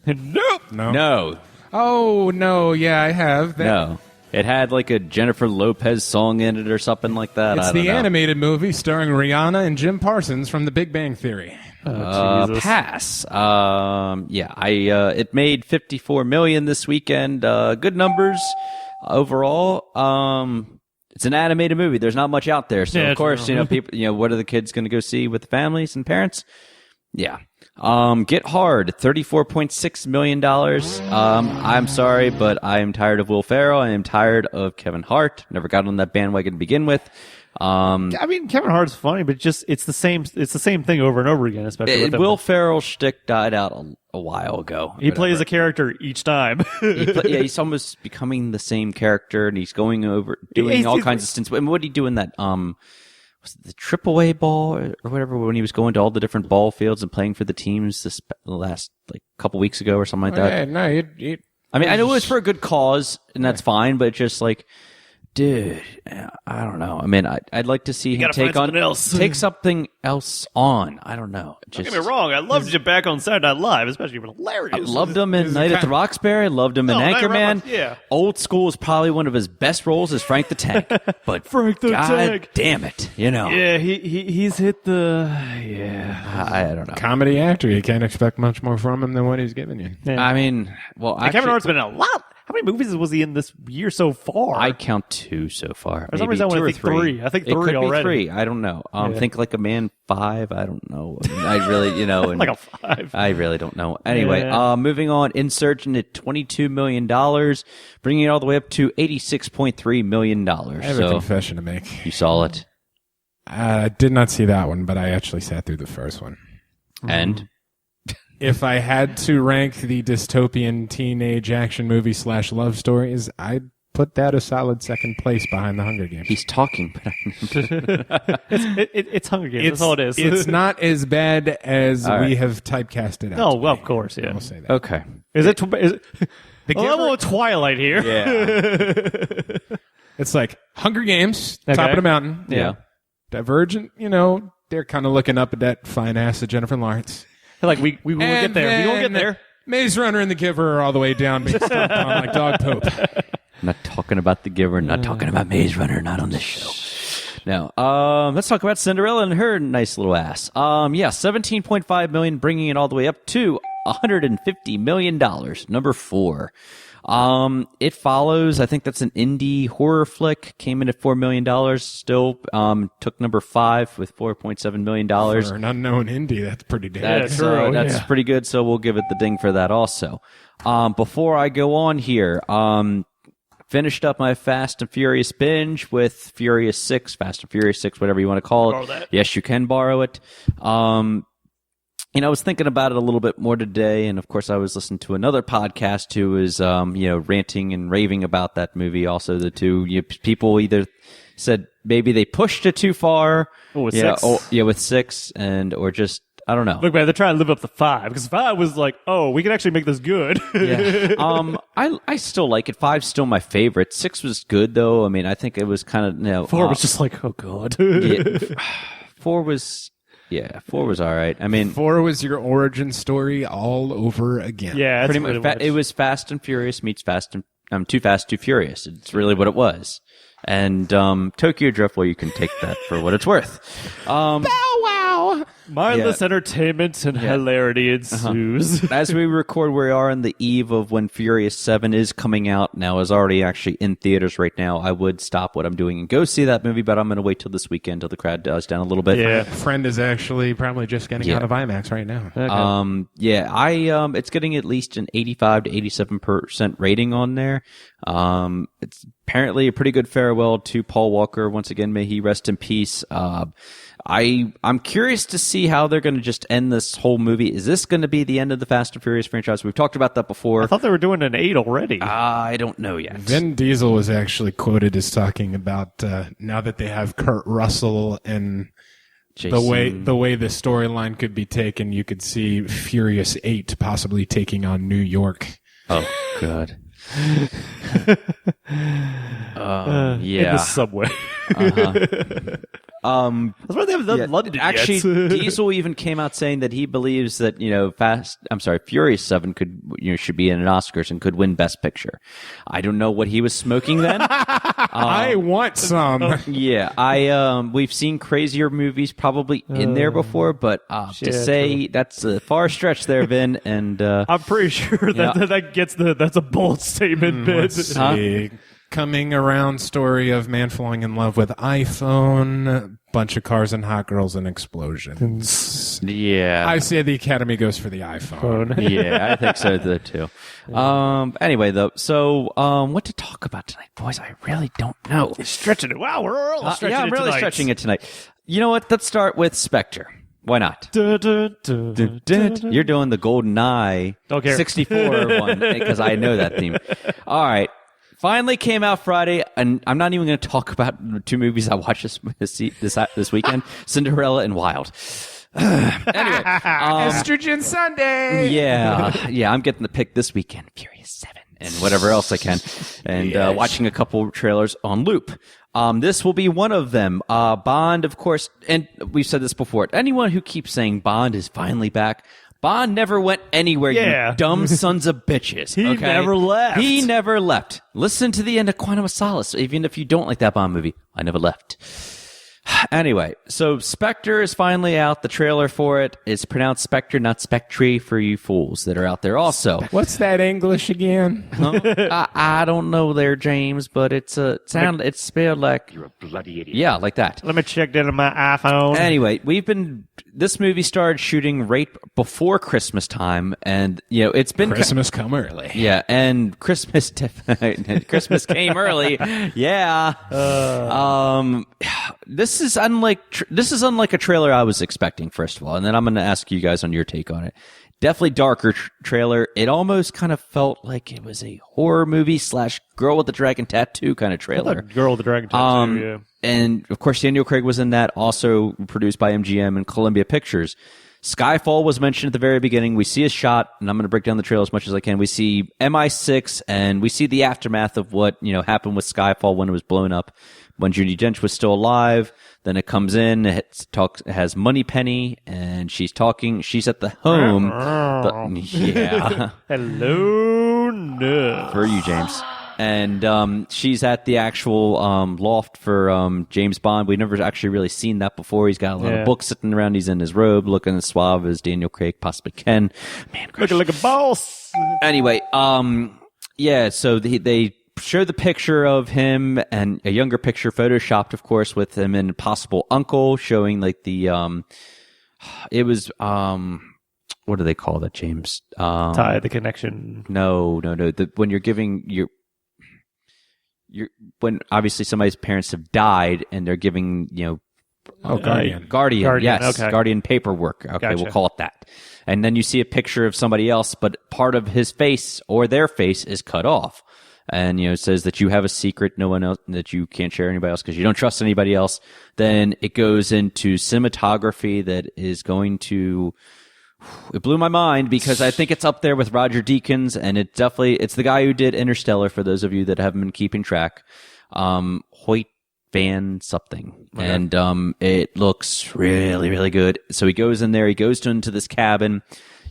Nope. No. Oh, no, yeah, I have. No. It had like a Jennifer Lopez song in it or something like that. It's I don't the know. animated movie starring Rihanna and Jim Parsons from The Big Bang Theory. Jesus. Pass. It made $54 million this weekend. Good numbers overall. It's an animated movie. There's not much out there, so Yeah, of course, true. people. What are the kids going to go see with the families and parents? Yeah. Get Hard, $34.6 million. I'm sorry, but I am tired of Will Ferrell. I am tired of Kevin Hart. Never got on that bandwagon to begin with. I mean, Kevin Hart's funny, but just it's the same thing over and over again. Especially with him. Will Ferrell's shtick died out a while ago. He plays a character each time. He's almost becoming the same character, and he's going over doing all kinds of stints. And what did he do in that? Was it the AAA ball or whatever? When he was going to all the different ball fields and playing for the teams this last couple weeks ago or something like that. Yeah, no, I mean, I know it was for a good cause, and that's fine. But just like, dude, I don't know. I mean, I'd like to see him gotta find take something else on. I don't know. Don't get me wrong, I loved you back on Saturday Night Live, especially for hilarious. I loved him in Night at the Roxbury. I loved him in Night at Anchorman. Roxbury, yeah. Old School is probably one of his best roles as Frank the Tank. But Frank the God Tank. damn it, Yeah, he's hit the I don't know. comedy actor. You can't expect much more from him than what he's given you. I mean, well, And Kevin Hart's been in a lot. How many movies was he in this year so far? I count 2 so far. For some Maybe reason, I 2 wanna or think 3. I think 3 it could already. Be 3. I don't know. Think Like a Man 5. I don't know. I really, and like a 5. I really don't know. Anyway, Yeah. moving on. Insurgent at $22 million, bringing it all the way up to $86.3 million. I have a confession to make. You saw it. I did not see that one, but I actually sat through the first one. And? If I had to rank the dystopian teenage action movie / love stories, I'd put that a solid second place behind The Hunger Games. He's talking, but It's Hunger Games. That's all it is. It's not as bad as All right. we have typecast it out. No, to well, be. of course, yeah. I'll say that. okay. Is it? Is it The a level Giver- of Twilight here? Yeah. It's like Hunger Games, Okay. top of the mountain. Yeah. Divergent, they're kind of looking up at that fine ass of Jennifer Lawrence. Like we will get there. We won't get then there. Maze Runner and The Giver are all the way down, being stomped on like dog poop. Not talking about The Giver, not talking about Maze Runner, not on this show. No. Let's talk about Cinderella and her nice little ass. $17.5 million, bringing it all the way up to $150 million. Number 4. It Follows. I think that's an indie horror flick. Came in at $4 million. Still, took number 5 with $4.7 million. For an unknown indie, that's pretty damn That's, true, that's yeah. pretty good, so we'll give it the ding for that also. Before I go on here, finished up my Fast and Furious binge with Furious 6, Fast and Furious 6, whatever you want to call it. Borrow that. Yes, you can borrow it. I was thinking about it a little bit more today, and of course I was listening to another podcast who was, ranting and raving about that movie. Also, the two people either said maybe they pushed it too far. With yeah, 6? with 6, or just, I don't know. Look, man, they're trying to live up to 5 because 5 was like, oh, we can actually make this good. Yeah. I still like it. 5's still my favorite. 6 was good though. I mean, I think it was kind of 4 was just like, oh god. 4 was 4 was all right. I mean, 4 was your origin story all over again. Yeah, that's pretty what much. It was Fast and Furious meets Too Fast, Too Furious. It's really what it was. And Tokyo Drift, well, you can take that for what it's worth. Mindless entertainment and hilarity ensues. As we record, we are on the eve of when Furious 7 is coming out. Now, is already actually in theaters right now. I would stop what I'm doing and go see that movie, but I'm going to wait till this weekend till the crowd dies down a little bit. Yeah. Friend is actually probably just getting out of IMAX right now. It's getting at least an 85 to 87% rating on there. It's apparently a pretty good farewell to Paul Walker. Once again, may he rest in peace. I'm curious to see how they're going to just end this whole movie. Is this going to be the end of the Fast and Furious franchise? We've talked about that before. I thought they were doing an 8 already. I don't know yet. Vin Diesel was actually quoted as talking about now that they have Kurt Russell and the way the storyline could be taken, you could see Furious 8 possibly taking on New York. Oh, God. In the subway. That's why they haven't done London Actually, yet. Diesel even came out saying that he believes that Furious 7 should be in an Oscars and could win Best Picture. I don't know what he was smoking then. I want some. Yeah, we've seen crazier movies probably in there before, but to say that's a far stretch there, Vin, and I'm pretty sure that's a bold statement, Ben. Let's see. Coming around story of man falling in love with iPhone, bunch of cars and hot girls and explosions. Yeah. I say the Academy goes for the iPhone. Yeah, I think so too. Anyway, though, so what to talk about tonight, boys? I really don't know. Stretching it. Wow, we're all stretching it. Yeah, I'm really stretching it tonight. You know what? Let's start with Spectre. Why not? You're doing the Golden Eye 64 one because I know that theme. All right. Finally came out Friday, and I'm not even going to talk about the two movies I watched this weekend, Cinderella and Wild. Anyway. Estrogen Sunday! Yeah, I'm getting the pick this weekend, Furious 7, and whatever else I can, and watching a couple trailers on loop. This will be one of them. Bond, of course, and we've said this before. Anyone who keeps saying Bond is finally back, Bond never went anywhere, you dumb sons of bitches. He never left. He never left. Listen to the end of Quantum of Solace. Even if you don't like that Bond movie, I never left. Anyway, so Spectre is finally out. The trailer for it is pronounced Spectre, not Spectre, for you fools that are out there also. What's that English again? I don't know there, James, but it's spelled like... You're a bloody idiot. Yeah, like that. Let me check that on my iPhone. Anyway, this movie started shooting right before Christmas time, and it's been Christmas come early. Yeah, and Christmas came early. Yeah. This is unlike a trailer I was expecting. First of all, and then I'm going to ask you guys on your take on it. Definitely darker trailer. It almost kind of felt like it was a horror movie / Girl with the Dragon Tattoo kind of trailer. Girl with the Dragon Tattoo. Yeah. And of course, Daniel Craig was in that. Also produced by MGM and Columbia Pictures. Skyfall was mentioned at the very beginning. We see a shot, and I'm going to break down the trailer as much as I can. We see MI6, and we see the aftermath of what happened with Skyfall when it was blown up, when Judi Dench was still alive. Then it comes in, it has Moneypenny, and she's talking. She's at the home. Yeah. Hello, no. For you, James. And she's at the actual loft for James Bond. We've never actually really seen that before. He's got a lot of books sitting around. He's in his robe, looking as suave as Daniel Craig possibly can. Man, looking like a boss. Anyway, so they show the picture of him and a younger picture, photoshopped, of course, with him and possible uncle, showing like the it was what do they call that, James? Tie the connection. No. When you're giving when obviously somebody's parents have died and they're giving, Guardian. Yes. Okay. Guardian paperwork. Okay. Gotcha. We'll call it that. And then you see a picture of somebody else, but part of his face or their face is cut off. And, it says that you have a secret, no one else, that you can't share anybody else because you don't trust anybody else. Then it goes into cinematography that is going to, it blew my mind because I think it's up there with Roger Deakins, and it's the guy who did Interstellar, for those of you that haven't been keeping track. Hoyt Van something. Okay. And it looks really, really good. So he goes in there, he goes into this cabin.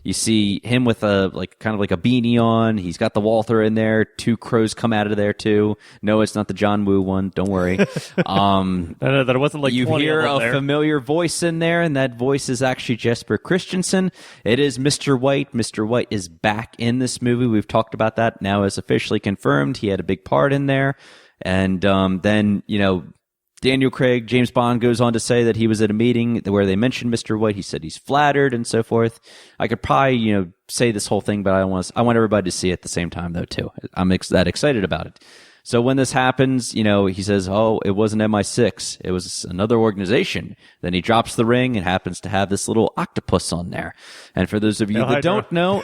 You see him with a kind of like a beanie on. He's got the Walther in there. Two crows come out of there too. No, it's not the John Woo one. Don't worry. That wasn't like you 20 hear of them a there. familiar voice in there, and that voice is actually Jesper Christensen. It is Mr. White. Mr. White is back in this movie. We've talked about that. Now is officially confirmed. He had a big part in there, and then Daniel Craig, James Bond, goes on to say that he was at a meeting where they mentioned Mr. White. He said he's flattered and so forth. I could probably, say this whole thing, but I want everybody to see it at the same time, though, too. I'm that excited about it. So when this happens, he says, oh, it wasn't MI6. It was another organization. Then he drops the ring and happens to have this little octopus on there. And for those of you that don't know,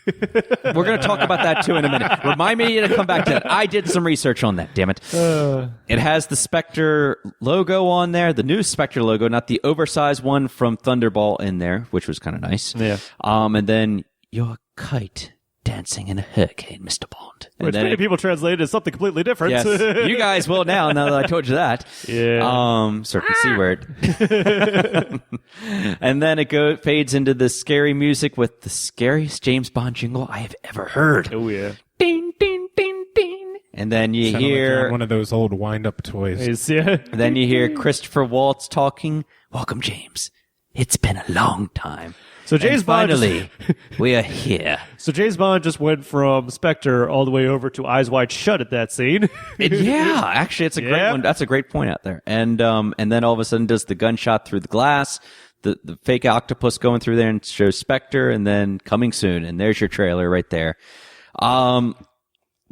we're going to talk about that, too, in a minute. Remind me to come back to that. I did some research on that, damn it. It has the Spectre logo on there, the new Spectre logo, not the oversized one from Thunderball in there, which was kind of nice. Yeah. And then your kite dancing in a hurricane, Mr. Bond. And Which then many people translate as something completely different. yes, you guys will now that I told you that. Yeah. Certain C word. And then it fades into the scary music with the scariest James Bond jingle I have ever heard. Oh, yeah. Ding, ding, ding, ding. And then you Sounded like you're hear on one of those old wind-up toys. then you hear Christopher Waltz talking. Welcome, James. It's been a long time. So James And Bond finally, we are here. So James Bond just went from Spectre all the way over to Eyes Wide Shut at that scene. Yeah, actually, it's a great one. That's a great point out there. And then all of a sudden, does the gunshot through the glass, the fake octopus going through there and shows Spectre, and then coming soon. And there's your trailer right there.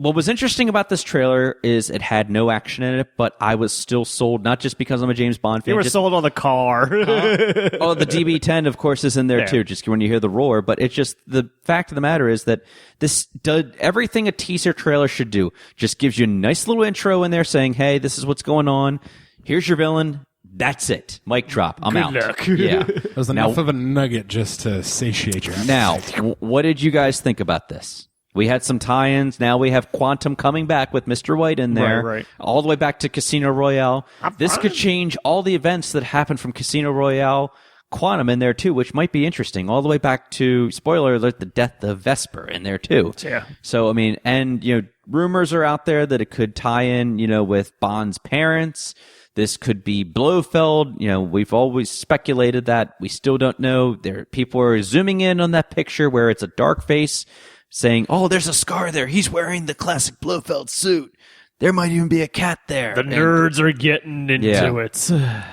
What was interesting about this trailer is it had no action in it, but I was still sold, not just because I'm a James Bond fan. You were sold on the car. Oh, the DB-10, of course, is in there too, just when you hear the roar. But it's just, the fact of the matter is that this does everything a teaser trailer should do. Just gives you a nice little intro in there saying, hey, this is what's going on. Here's your villain. That's it. Mic drop. I'm out. luck. Yeah. It was enough of a nugget just to satiate your appetite. Now, what did you guys think about this? We had some tie-ins. Now we have Quantum coming back with Mr. White in there. Right. All the way back to Casino Royale. This could change all the events that happened from Casino Royale. Quantum in there too, which might be interesting. All the way back to, spoiler alert, the death of Vesper in there too. Yeah. So, I mean, and, rumors are out there that it could tie in, with Bond's parents. This could be Blofeld. We've always speculated that. We still don't know. People are zooming in on that picture where it's a dark face, saying, oh, there's a scar there. He's wearing the classic Blofeld suit. There might even be a cat there. The nerds are getting into it.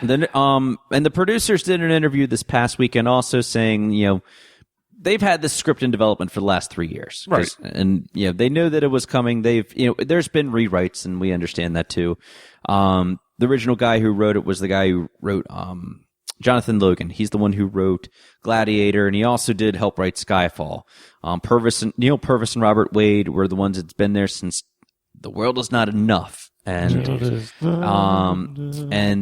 Then, and the producers did an interview this past weekend also saying, they've had this script in development for the last 3 years. Right. And, they know that it was coming. There's been rewrites, and we understand that too. The original guy who wrote it was the guy who wrote, Jonathan Logan. He's the one who wrote Gladiator, and he also did help write Skyfall. Neil Purvis and Robert Wade were the ones that's been there since The World Is Not Enough. And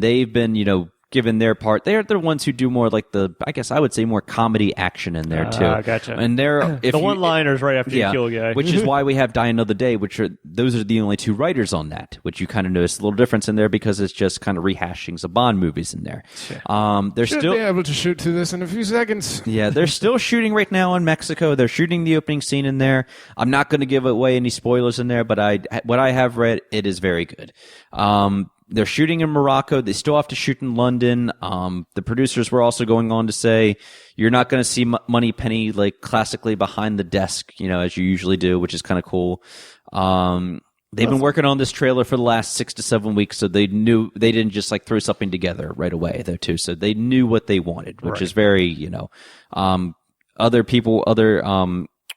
they've been, given their part. They're the ones who do more like I guess I would say more comedy action in there too. Gotcha. And they're the one-liners right after you kill a guy. which is why we have Die Another Day, those are the only two writers on that, which you kind of notice a little difference in there because it's just kind of rehashings of Bond movies in there. They're Should still be able to shoot through this in a few seconds. Yeah, they're still shooting right now in Mexico. They're shooting the opening scene in there. I'm not going to give away any spoilers in there, but what I have read, it is very good. They're shooting in Morocco. They still have to shoot in London. The producers were also going on to say, you're not going to see Moneypenny like classically behind the desk, as you usually do, which is kind of cool. They've been working on this trailer for the last 6 to 7 weeks, so they knew they didn't just like throw something together right away, though, too. So they knew what they wanted, which is very, other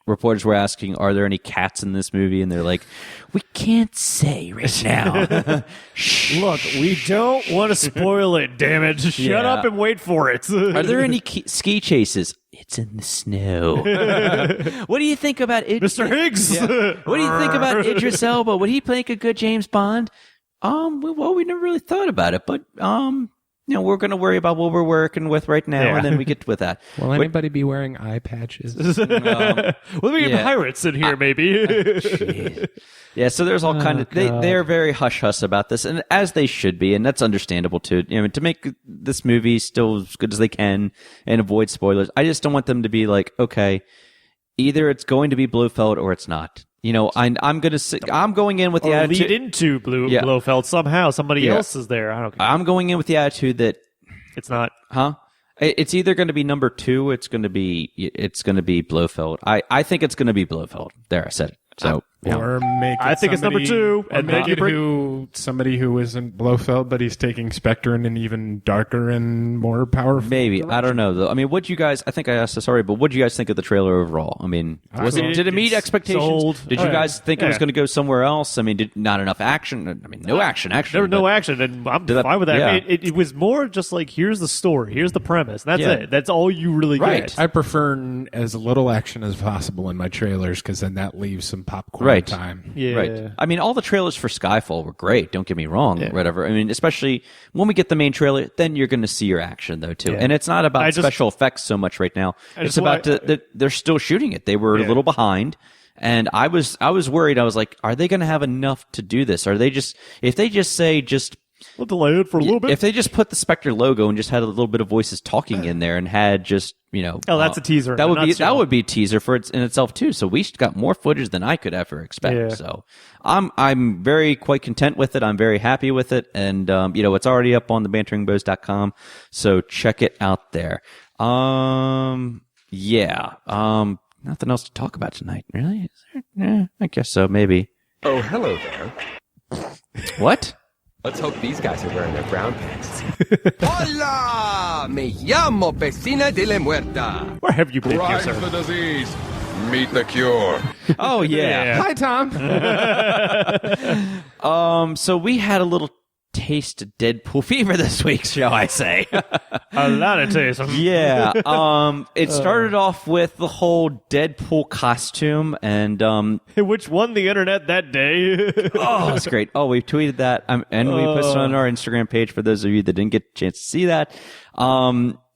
reporters were asking, are there any cats in this movie? And they're like, we can't say right now. Look, we don't want to spoil it, damn it. Just shut up and wait for it. Are there any ski chases? It's in the snow. What do you think about Mr. Higgs? Yeah. What do you think about Idris Elba? Would he make a good James Bond? Well, we never really thought about it, but we're going to worry about what we're working with right now, and then we get with that. Will anybody be wearing eye patches? Well, we get pirates in here, maybe. Yeah, so there's all kind of they're very hush hush about this, and as they should be, and that's understandable too. To make this movie still as good as they can and avoid spoilers. I just don't want them to be like, okay, either it's going to be Blofeld or it's not. I'm going in with the attitude. Lead into Blofeld somehow. Somebody else is there. I don't care. I'm going in with the attitude that it's not. Huh? It's either going to be number 2. It's going to be Blofeld. I think it's going to be Blofeld. There, I said it. So, or make. I think it's number 2, and make it somebody who isn't Blofeld, but he's taking Spectre in an even darker and more powerful. Maybe direction. I don't know though. I mean, what you guys? I think I asked this already, but what do you guys think of the trailer overall? I mean, did it meet expectations? Sold. Did you guys think it was going to go somewhere else? I mean, not enough action. I mean, no action. There was no action, and I'm fine with that. Yeah. It was more just like, here's the story, here's the premise, and that's it. That's all you really get. I prefer as little action as possible in my trailers because then that leaves some popcorn time. Yeah. Right. I mean, all the trailers for Skyfall were great. Don't get me wrong. Whatever. I mean, especially when we get the main trailer, then you're going to see your action though too. And it's not about special effects so much right now. It's about they're still shooting it. They were a little behind, And I was worried. I was like, are they going to have enough to do this? Are they just, if they just say just, we'll delay it for a little bit. if they just put the Spectre logo and just had a little bit of voices talking in there and had just, Oh, that's a teaser. That would be a teaser for in itself too. So we got more footage than I could ever expect. Yeah. So I'm quite content with it. I'm very happy with it, and it's already up on the banteringbohs.com. So check it out there. Nothing else to talk about tonight, really? Is there? Yeah, I guess so. Maybe. Oh, hello there. What? Let's hope these guys are wearing their brown pants. Hola! Me llamo Vecina de la Muerta. Where have you been, here, sir? the disease. Meet the cure. Oh yeah. Hi, Tom. So we had a little taste of Deadpool fever this week, shall I say? A lot of taste. Yeah. It started off with the whole Deadpool costume, and Which won the internet that day. oh, it's great. Oh, we tweeted that, and we posted on our Instagram page for those of you that didn't get a chance to see that.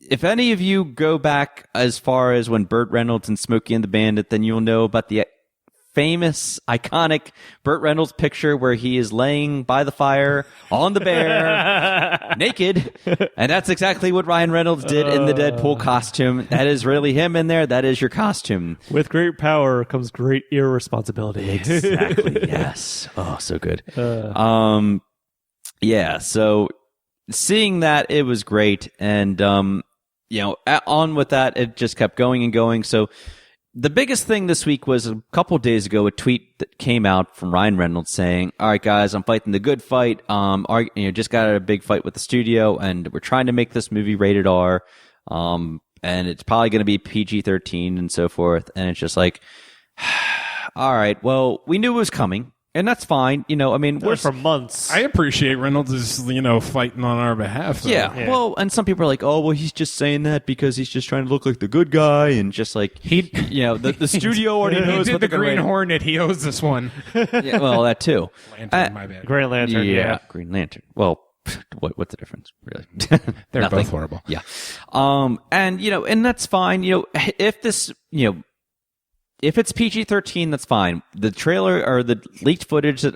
If any of you go back as far as when Burt Reynolds and Smokey and the Bandit, then you'll know about the famous, iconic Burt Reynolds picture where he is laying by the fire on the bear, naked. And that's exactly what Ryan Reynolds did in the Deadpool costume. That is really him in there. That is your costume. With great power comes great irresponsibility. Exactly. Yes. Oh, so good. Yeah. So seeing that, it was great. And, on with that, it just kept going and going. So the biggest thing this week was a couple of days ago, a tweet that came out from Ryan Reynolds saying, all right, guys, I'm fighting the good fight. Just got a big fight with the studio, and we're trying to make this movie rated R. And it's probably going to be PG-13 and so forth. And it's just like, all right, well, we knew it was coming. And that's fine. We're for months. I appreciate Reynolds is, fighting on our behalf. Though. Yeah. Well, and some people are like, oh, well, he's just saying that because he's just trying to look like the good guy, and just like the studio already knows he what did they're the Green gonna Hornet. He owes this one. Yeah, well, that too. Lantern, my bad. Green Lantern, yeah. Green Lantern. Well, what's the difference, really? They're Nothing. both horrible. Yeah. And that's fine. If this, if it's PG-13, that's fine. The trailer or the leaked footage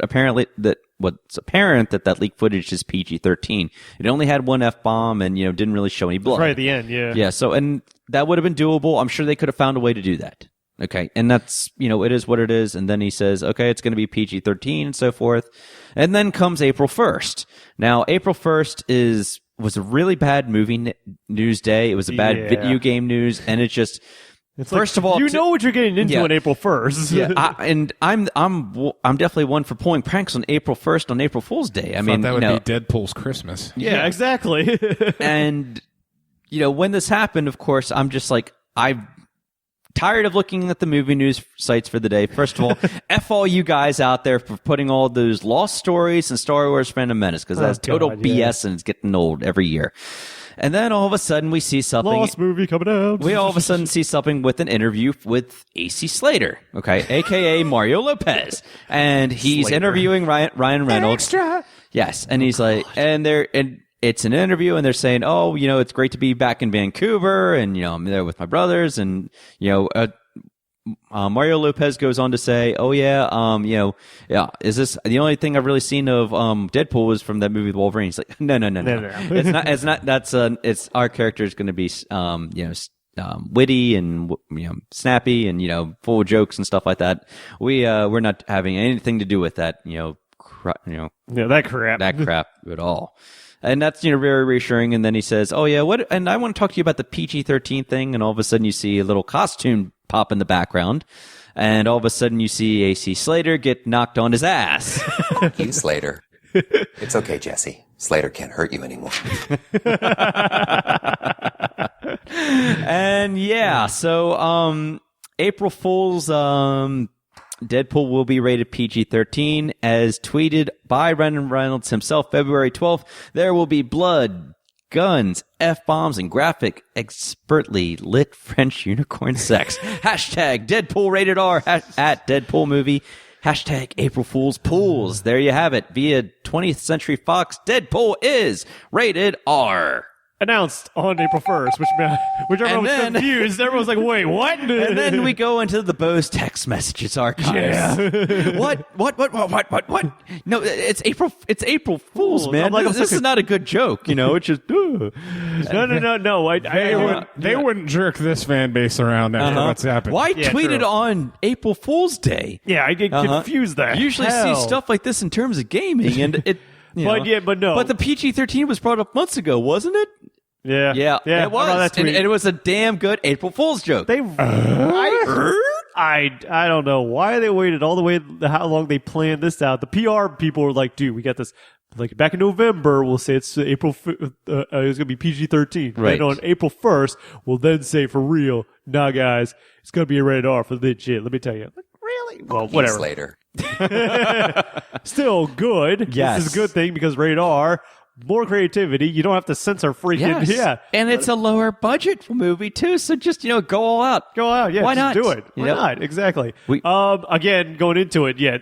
what's apparent that leaked footage is PG-13. It only had one F-bomb and, didn't really show any blood. Right at the end, yeah. Yeah, so, and that would have been doable. I'm sure they could have found a way to do that. Okay, and that's, it is what it is. And then he says, okay, it's going to be PG-13 and so forth. And then comes April 1st. Now, April 1st was a really bad movie news day. It was a bad video game news, and it's just... First of all, know what you're getting into on April 1st. Yeah, I'm definitely one for pulling pranks on April 1st on April Fool's Day. I mean, that would be Deadpool's Christmas. Yeah, exactly. And when this happened, of course, I'm just like, I'm tired of looking at the movie news sites for the day. First of all, F all you guys out there for putting all those lost stories and Star Wars Phantom Menace, because that's total BS and it's getting old every year. And then all of a sudden we see something. Lost movie coming out. We all of a sudden see something with an interview with AC Slater, okay, a.k.a. Mario Lopez. And he's interviewing Ryan Reynolds. Extra. Yes. And he's like, and it's an interview and they're saying, oh, it's great to be back in Vancouver. And, I'm there with my brothers. And, Mario Lopez goes on to say, "Oh yeah, is this the only thing I've really seen of Deadpool was from that movie with Wolverine?" He's like, "No. It's not. That's it's our character is going to be witty and snappy and full of jokes and stuff like that. We're not having anything to do with that that crap at all." And that's, very reassuring. And then he says, oh, yeah, and I want to talk to you about the PG-13 thing. And all of a sudden you see a little costume pop in the background. And all of a sudden you see AC Slater get knocked on his ass. You, Slater. It's okay, Jesse. Slater can't hurt you anymore. And so April Fool's Deadpool will be rated PG-13, as tweeted by Ryan Reynolds himself, February 12th. There will be blood, guns, F-bombs, and graphic, expertly lit French unicorn sex. Hashtag Deadpool rated R at Deadpool movie. Hashtag April Fool's Pools. There you have it. Via 20th Century Fox, Deadpool is rated R. announced on April 1st, which everyone was confused. Everyone was like, wait, what? And then we go into the Bose text messages archives. Yeah. What? No, it's April Fool's, man. I'm like, this is not a good joke, you know. It's just No. They wouldn't jerk this fan base around after what's happened. Why tweet it on April Fool's Day? Yeah, I get confused there. You usually see stuff like this in terms of gaming, and it. But no. But the PG-13 was brought up months ago, wasn't it? Yeah, it was, and it was a damn good April Fool's joke. I don't know why they waited all the way how long they planned this out. The PR people were like, "Dude, we got this." Like back in November, we'll say it's April. It's gonna be PG-13. Right. And on April 1st, we'll then say for real, nah, guys, it's gonna be a rated R for legit. Let me tell you. Like, really? Well, whatever. Later. Still good. Yes. This is a good thing because rated R. More creativity. You don't have to censor freaking. Yes. Yeah. And it's a lower budget movie too, so just go all out. Go out, yeah. Why just not? do it? Why Yep. not? Exactly. We- Again, going into it, yeah.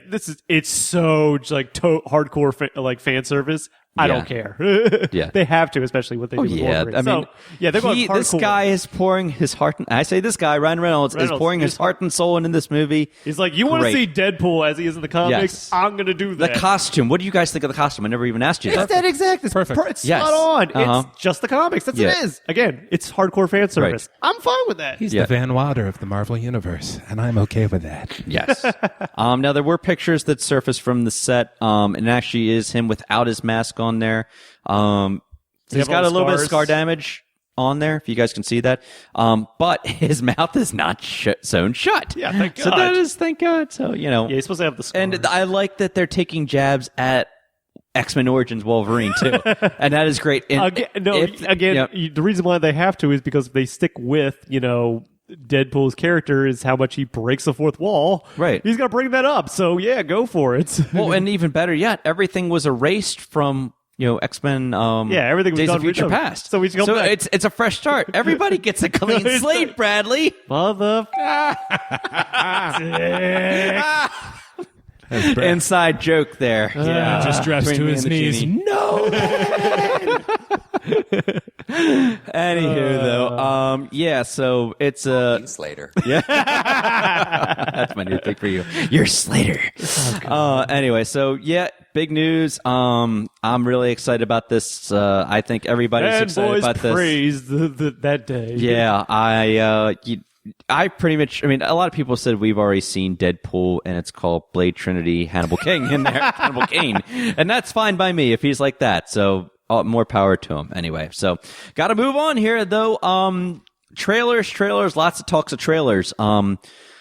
It's so like hardcore fan service. I Yeah. don't care. Yeah. They have to, especially what they do. With Wolverine. I mean, so, yeah, they're going hardcore. this guy is pouring his heart. I say this guy, Ryan Reynolds, is pouring his heart and soul into this movie. He's like, you want to see Great. Deadpool as he is in the comics? Yes. I'm going to do The that. costume. What do you guys think of the costume? I never even asked you It's that. that exact. It's Perfect. It's Yes. spot on. Uh-huh. It's just the comics. That's Yeah. what it is. Again, it's hardcore fan service. I'm fine with that. He's Yeah. the Van Wilder of the Marvel Universe, and I'm okay with that. Yes. Now there were pictures that surfaced from the set, and it actually is him without his mask on there. He's have got all a little bit of scars? scar damage on there, if you guys can see that. But his mouth is not sewn shut. Yeah, thank So God. that is, thank God. So, Yeah, he's supposed to have the scars. and I like that they're taking jabs at X-Men Origins Wolverine too, and that is great. And the reason why they have to is because if they stick with, Deadpool's character is how much he breaks the fourth wall. Right. He's got to bring that up. So, yeah, go for it. well, and even better yet, everything was erased from X-Men. Everything was Days gone of Future from- Past. so we should go back. it's a fresh start. Everybody gets a clean slate, Bradley. Mother. Inside joke there. Yeah, just drops to Between me his and the knees. genie. No. Anywho, though, so it's You Slater. that's my new thing for you. You're Slater. Anyway, so big news. I'm really excited about this. I think everybody's excited about this. Praised that day. Yeah, I pretty much. I mean, a lot of people said we've already seen Deadpool, and it's called Blade Trinity, Hannibal King in there, Hannibal Kane, and that's fine by me if he's like that. So more power to him. Anyway, so got to move on here though. Trailers, lots of talks of trailers.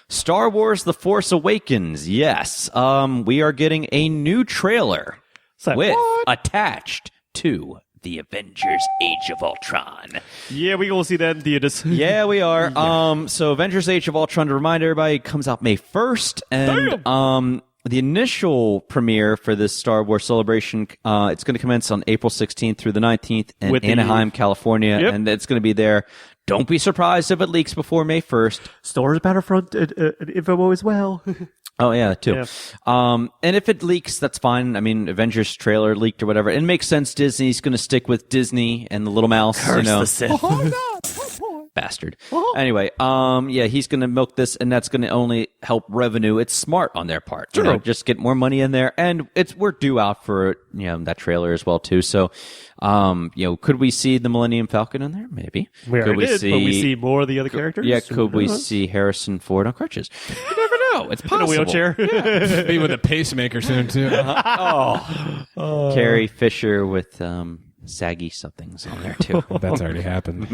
Star Wars: The Force Awakens. Yes, we are getting a new trailer attached to the Avengers: Age of Ultron. Yeah, we gonna see that in theaters. Yeah, we are. So Avengers: Age of Ultron, to remind everybody, comes out May 1st, and the initial premiere for this Star Wars celebration, it's going to commence on April 16th through the 19th in Anaheim, California, and it's going to be there. Don't be surprised if it leaks before May 1st. Star Wars Battlefront info as well. Oh, yeah, too. Yeah. And if it leaks, that's fine. I mean, Avengers trailer leaked or whatever. It makes sense. Disney's going to stick with Disney and the Little Mouse. Curse the Sith. Bastard. Anyway, he's going to milk this, and that's going to only help revenue. It's smart on their part. Sure. Just get more money in there, and we're due out for that trailer as well too. So, could we see the Millennium Falcon in there? Maybe. But we see more of the other characters. Yeah, could we see Harrison Ford on crutches? You never know. It's possible. In a wheelchair. Be with a pacemaker soon too. Carrie Fisher with saggy somethings on there too. That's already happened.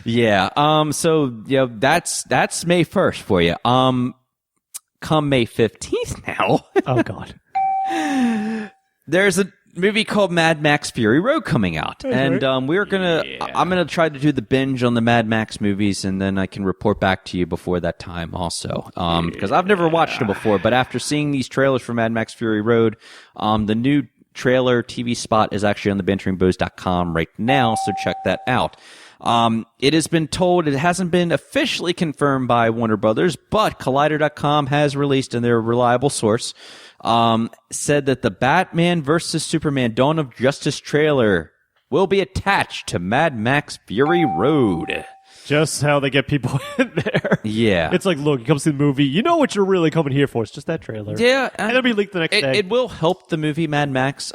Yeah. So that's May 1st for you. Come May 15th now. Oh God. There's a movie called Mad Max Fury Road coming out, and I'm gonna try to do the binge on the Mad Max movies, and then I can report back to you before that time also, because I've never watched them before. But after seeing these trailers for Mad Max Fury Road, the new trailer TV spot is actually on the banteringbohs.com right now, so check that out. It has been told, it hasn't been officially confirmed by Warner Brothers, but Collider.com has released, and they're a reliable source, said that the Batman vs. Superman Dawn of Justice trailer will be attached to Mad Max Fury Road. Just how they get people in there. Yeah. It's like, look, you come see the movie, you know what you're really coming here for. It's just that trailer. Yeah. And it'll be leaked the next day. It will help the movie Mad Max.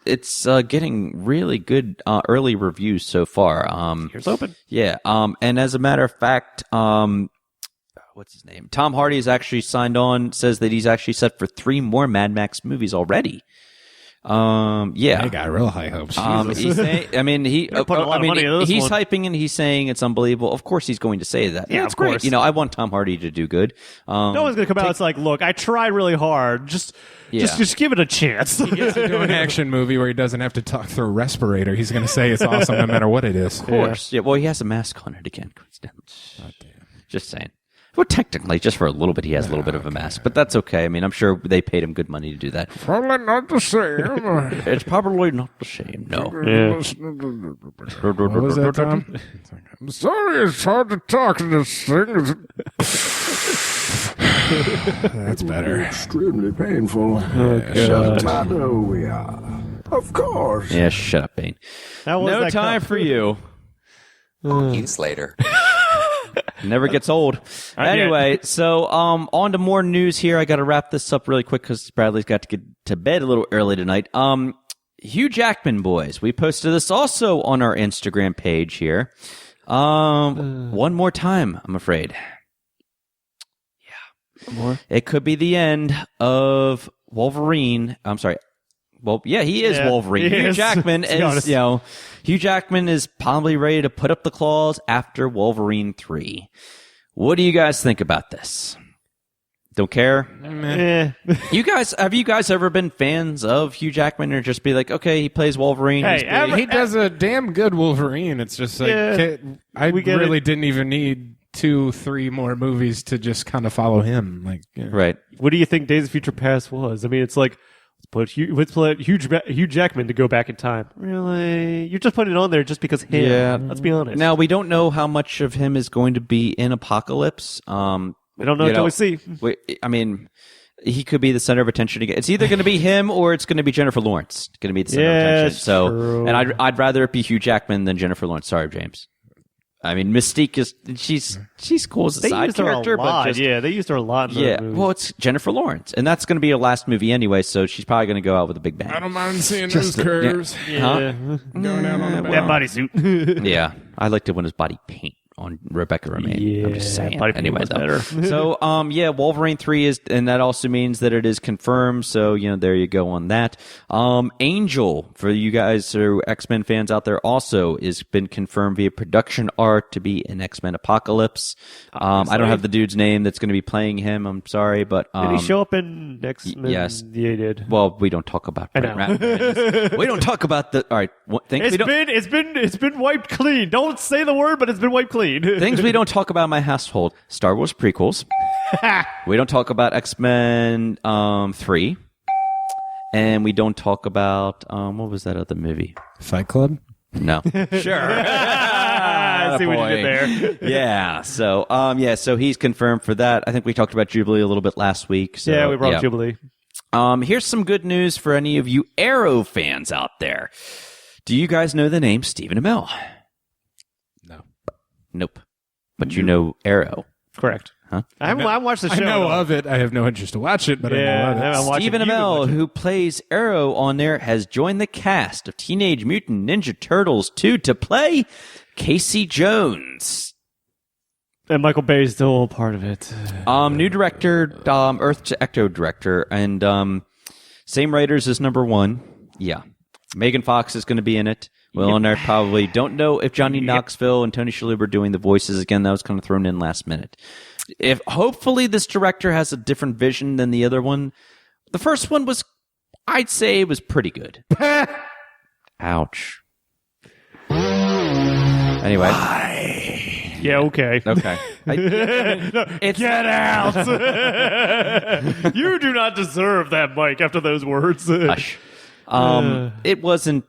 It's getting really good early reviews so far. Here's open. Yeah. And as a matter of fact, what's his name? Tom Hardy has actually signed on, says that he's actually set for 3 more Mad Max movies already. Yeah. I got real high hopes. He's saying, I mean, he's one. hyping and he's saying it's unbelievable. Of course, he's going to say that. Yeah, it's of great. course. You know, I want Tom Hardy to do good. No one's gonna come out. It's like, look, I tried really hard. Just give it a chance. He gets to do an action movie where he doesn't have to talk through a respirator. He's going to say it's awesome no matter what it is. Of course. Yeah. Well, he has a mask on it again. Just saying. Well, technically, just for a little bit, he has a little bit of a mask, but that's okay. I mean, I'm sure they paid him good money to do that. Probably not the same. It's probably not the same. No. What was that, Tom? I'm sorry, it's hard to talk in this thing. That's better. Extremely painful. I know we are. Of course. Yeah, shut up, Bane. No time for you. You, Slater. Never gets old. Anyway, so on to more news here. I got to wrap this up really quick because Bradley's got to get to bed a little early tonight. Hugh Jackman, boys. We posted this also on our Instagram page here. One more time, I'm afraid. Yeah. It could be the end of Wolverine. I'm sorry. Well, yeah, he is Wolverine. Hugh Jackman is, Hugh Jackman is probably ready to put up the claws after Wolverine 3. What do you guys think about this? Don't care? Have you guys ever been fans of Hugh Jackman or just be like, okay, he plays Wolverine? He does a damn good Wolverine. It's just like, I really didn't even need 2-3 more movies to just kind of follow him. Like, Right. What do you think Days of Future Past was? I mean, it's like, let's put Hugh Jackman to go back in time. Really? You're just putting it on there just because him. Yeah. Let's be honest. Now, we don't know how much of him is going to be in Apocalypse. We don't know until we see. I mean, he could be the center of attention again. It's either going to be him or it's going to be Jennifer Lawrence. Going to be the center of attention. So, true. And I'd rather it be Hugh Jackman than Jennifer Lawrence. Sorry, James. I mean, Mystique is she's cool as a side character, but they used her a lot. Well, it's Jennifer Lawrence, and that's going to be her last movie anyway, so she's probably going to go out with a big bang. I don't mind seeing those curves. Yeah. Going out on the That bodysuit. Yeah, I liked it when it was body paint on Rebecca Romaine. I'm just saying. Anyway, though. Better. So, Wolverine 3 is, and that also means that it is confirmed. So, there you go on that. Angel, for you guys who are X-Men fans out there, also is been confirmed via production art to be in X-Men Apocalypse. I don't have the dude's name that's going to be playing him. I'm sorry, but did he show up in X-Men? Yes. Yeah, he did. Well, we don't talk about. We don't talk about the. All right, It's been wiped clean. Don't say the word, but it's been wiped clean. Things we don't talk about in my household: Star Wars prequels. We don't talk about X-Men 3, and we don't talk about what was that other movie? Fight Club? No. Sure. I see what you did there. Yeah. So so he's confirmed for that. I think we talked about Jubilee a little bit last week. So, yeah, we brought up Jubilee. Here's some good news for any of you Arrow fans out there. Do you guys know the name Stephen Amell? Nope. But you know Arrow. Correct. Huh? I watched the show. I know of it. I have no interest to watch it, but I know of it. Stephen Amell, who plays Arrow on there, has joined the cast of Teenage Mutant Ninja Turtles 2 to play Casey Jones. And Michael Bay is still a part of it. New director, Earth to Echo director, and same writers as number 1. Yeah. Megan Fox is going to be in it. Will and I probably don't know if Johnny Knoxville and Tony Shalhoub are doing the voices again. That was kind of thrown in last minute. If hopefully this director has a different vision than the other one. The first one was, I'd say, it was pretty good. Ouch. Anyway. Yeah, okay. Okay. Get out! You do not deserve that, Mike, after those words. Hush. It wasn't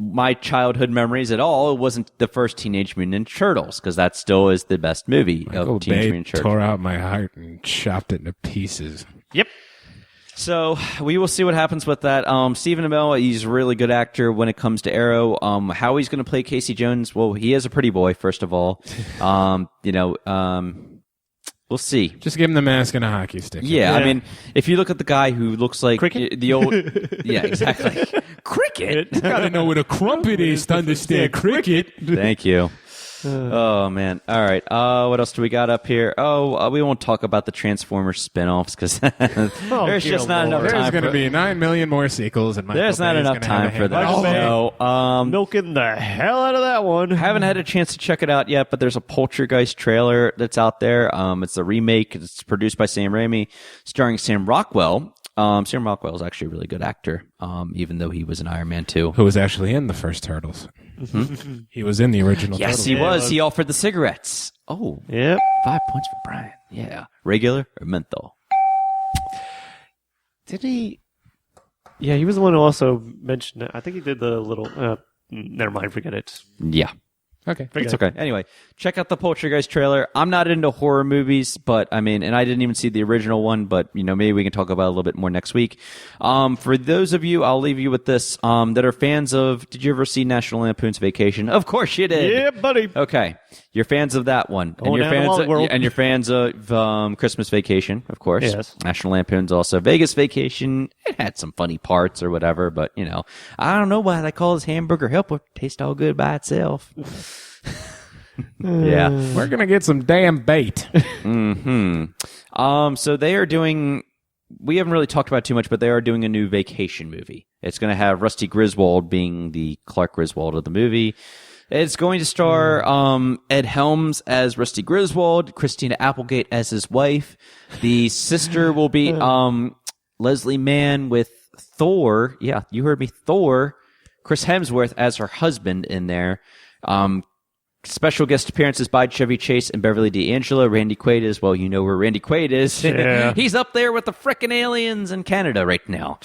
my childhood memories at all. It wasn't the first Teenage Mutant Ninja Turtles, because that still is the best movie of Teenage Mutant Ninja Turtles. Tore out my heart and chopped it into pieces. Yep. So we will see what happens with that. Stephen Amell, he's a really good actor when it comes to Arrow. How he's going to play Casey Jones? Well, he is a pretty boy, first of all. We'll see. Just give him the mask and a hockey stick. Yeah, I mean, if you look at the guy who looks like the old, yeah, exactly, cricket. You gotta know what a crumpet is to understand cricket. Thank you. Oh man! All right. What else do we got up here? We won't talk about the Transformers spin-offs because there's just not enough time. There's going to be 9 million more sequels, and there's not enough time for that. No, milking the hell out of that one. Haven't had a chance to check it out yet, but there's a Poltergeist trailer that's out there. It's a remake. It's produced by Sam Raimi, starring Sam Rockwell. Sam Rockwell is actually a really good actor, even though he was in Iron Man 2. Who was actually in the first Turtles. He was in the original Yes, Turtles. he was. He offered the cigarettes. Oh, yeah. 5 points for Brian. Yeah. Regular or menthol? Did he? Yeah, he was the one who also mentioned it. I think he did the little... never mind, forget it. Yeah. Okay. It's okay. Anyway, check out the Poltergeist trailer. I'm not into horror movies, but I mean, and I didn't even see the original one, but maybe we can talk about it a little bit more next week. For those of you, I'll leave you with this, that are fans of, did you ever see National Lampoon's Vacation? Of course you did. Yeah, buddy. Okay. You're fans of that one. And you're fans of Christmas Vacation, of course. Yes. National Lampoon's also Vegas Vacation. It had some funny parts or whatever, but I don't know why they call this hamburger helper. Tastes all good by itself. Yeah. We're going to get some damn bait. So they are doing, we haven't really talked about it too much, but they are doing a new vacation movie. It's going to have Rusty Griswold being the Clark Griswold of the movie. It's going to star Ed Helms as Rusty Griswold, Christina Applegate as his wife. The sister will be Leslie Mann with Thor. Yeah, you heard me, Thor. Chris Hemsworth as her husband in there. Special guest appearances by Chevy Chase and Beverly D'Angelo. Randy Quaid is, well, you know where Randy Quaid is. Yeah. He's up there with the frickin' aliens in Canada right now.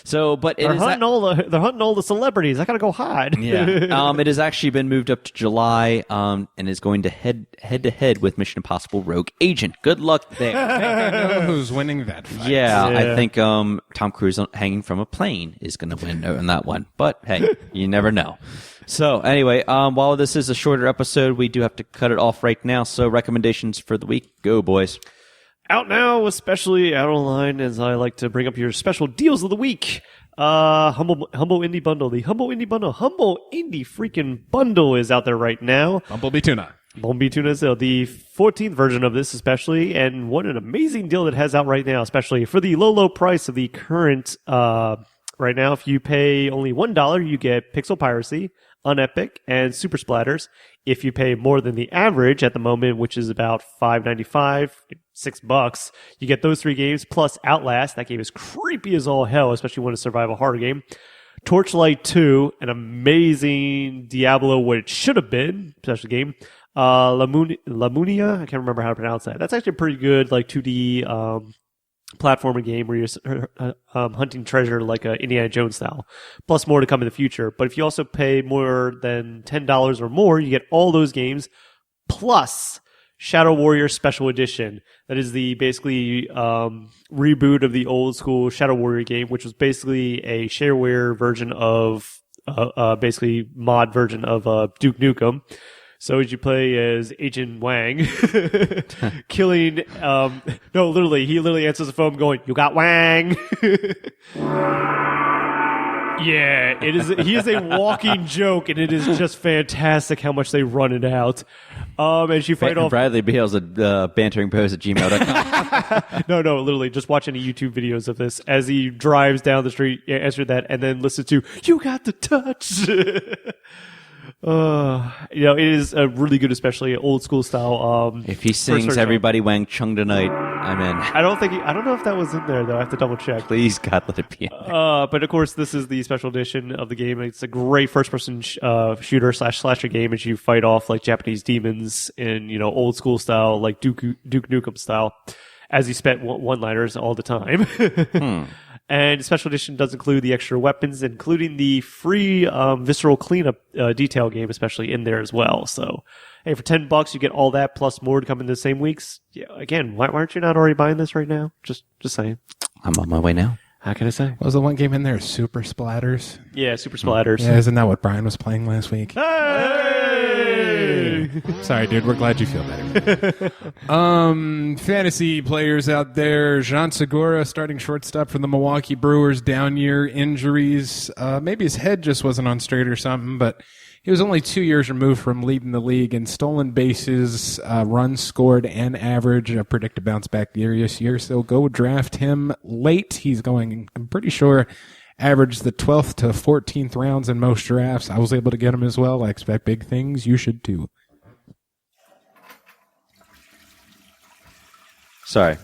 So, but they're hunting all the celebrities. I gotta go hide. Yeah. It has actually been moved up to July, and is going to head to head with Mission Impossible: Rogue Agent. Good luck there. I know who's winning that fight. Yeah, I think Tom Cruise hanging from a plane is going to win in that one. But hey, you never know. So anyway, while this is a shorter episode, we do have to cut it off right now. So recommendations for the week, go boys. Out now, especially out online, as I like to bring up your special deals of the week. Humble Indie Bundle. The Humble Indie Bundle. Humble Indie freaking Bundle is out there right now. Bumblebee Tuna. Bumblebee Tuna is the 14th version of this especially, and what an amazing deal that has out right now, especially for the low price of the current, right now. If you pay only $1, you get Pixel Piracy, Unepic, and Super Splatters. If you pay more than the average at the moment, which is about $5.95, $6, you get those 3 games plus Outlast. That game is creepy as all hell, especially when it's a survival horror game. Torchlight 2, an amazing Diablo, what it should have been, special game. Lamunia, I can't remember how to pronounce that. That's actually a pretty good, like 2D platforming game where you're hunting treasure like a Indiana Jones style, plus more to come in the future. But if you also pay more than $10 or more, you get all those games plus Shadow Warrior Special Edition. That is the basically reboot of the old school Shadow Warrior game, which was basically a shareware version of basically mod version of Duke Nukem. So as you play as Agent Wang, killing, he literally answers the phone going, "You got Wang?" Yeah, he is a walking joke, and it is just fantastic how much they run it out. As you fight off Bradley Beals at banteringbohs@gmail.com. No, literally, just watch any YouTube videos of this as he drives down the street, answer that, and then listen to, "You got the touch." It is a really good, especially old school style. If he sings "Everybody Wang Chung Tonight," I'm in. I don't know if that was in there though. I have to double check. Please, God, let it be in there. But of course, this is the special edition of the game. It's a great first-person shooter / slasher game as you fight off like Japanese demons in old school style, like Duke Nukem style, as you spent one-liners all the time. And Special Edition does include the extra weapons, including the free Visceral Cleanup detail game, especially in there as well. So hey, for $10 you get all that plus more to come in the same weeks. Yeah, again, why aren't you not already buying this right now? Just saying. I'm on my way now. How can I say? What was the one game in there? Super Splatters? Yeah, Super Splatters. Yeah, isn't that what Brian was playing last week? Hey! Sorry, dude. We're glad you feel better. Fantasy players out there. Jean Segura, starting shortstop for the Milwaukee Brewers, down year, injuries. Maybe his head just wasn't on straight or something, but he was only 2 years removed from leading the league in stolen bases, runs scored, and average. I predict a bounce back year this year, so go draft him late. He's going, I'm pretty sure, average the 12th to 14th rounds in most drafts. I was able to get him as well. I expect big things. You should too. Sorry. A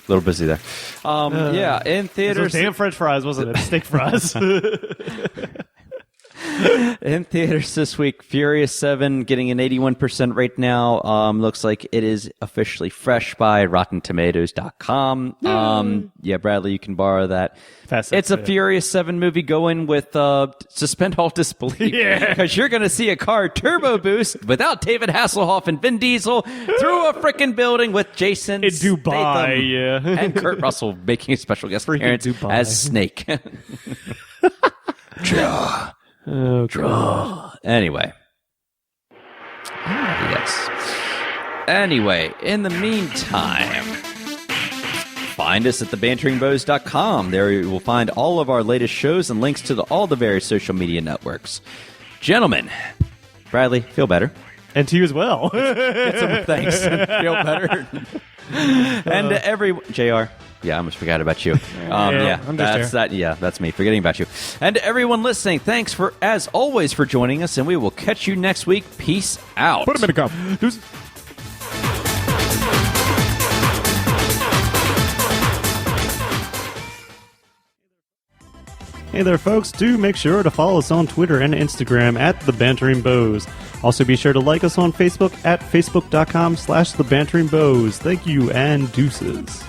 little busy there. Yeah, in theaters. Those damn French fries, wasn't it? Steak fries. In theaters this week, Furious 7 getting an 81% right now. Looks like it is officially fresh by RottenTomatoes.com. Yeah, Bradley, you can borrow that. It's a Furious 7 movie. Go in with suspend all disbelief. Yeah. Because you're going to see a car turbo boost without David Hasselhoff and Vin Diesel through a freaking building with Jason in Dubai, Statham yeah. and Kurt Russell making a special guest appearance as Snake. Draw. Oh, God. Anyway. Yes. Anyway, in the meantime, find us at thebanteringbohs.com. There you will find all of our latest shows and links to all the various social media networks. Gentlemen, Bradley, feel better. And to you as well. Get some thanks and feel better. And JR. Yeah, I almost forgot about you. That's me forgetting about you. And to everyone listening, thanks as always for joining us, and we will catch you next week. Peace out. Put him in a cup. Hey there, folks. Do make sure to follow us on Twitter and Instagram at The Bantering Bohs. Also, be sure to like us on Facebook at facebook.com/The Bantering Bohs. Thank you, and deuces.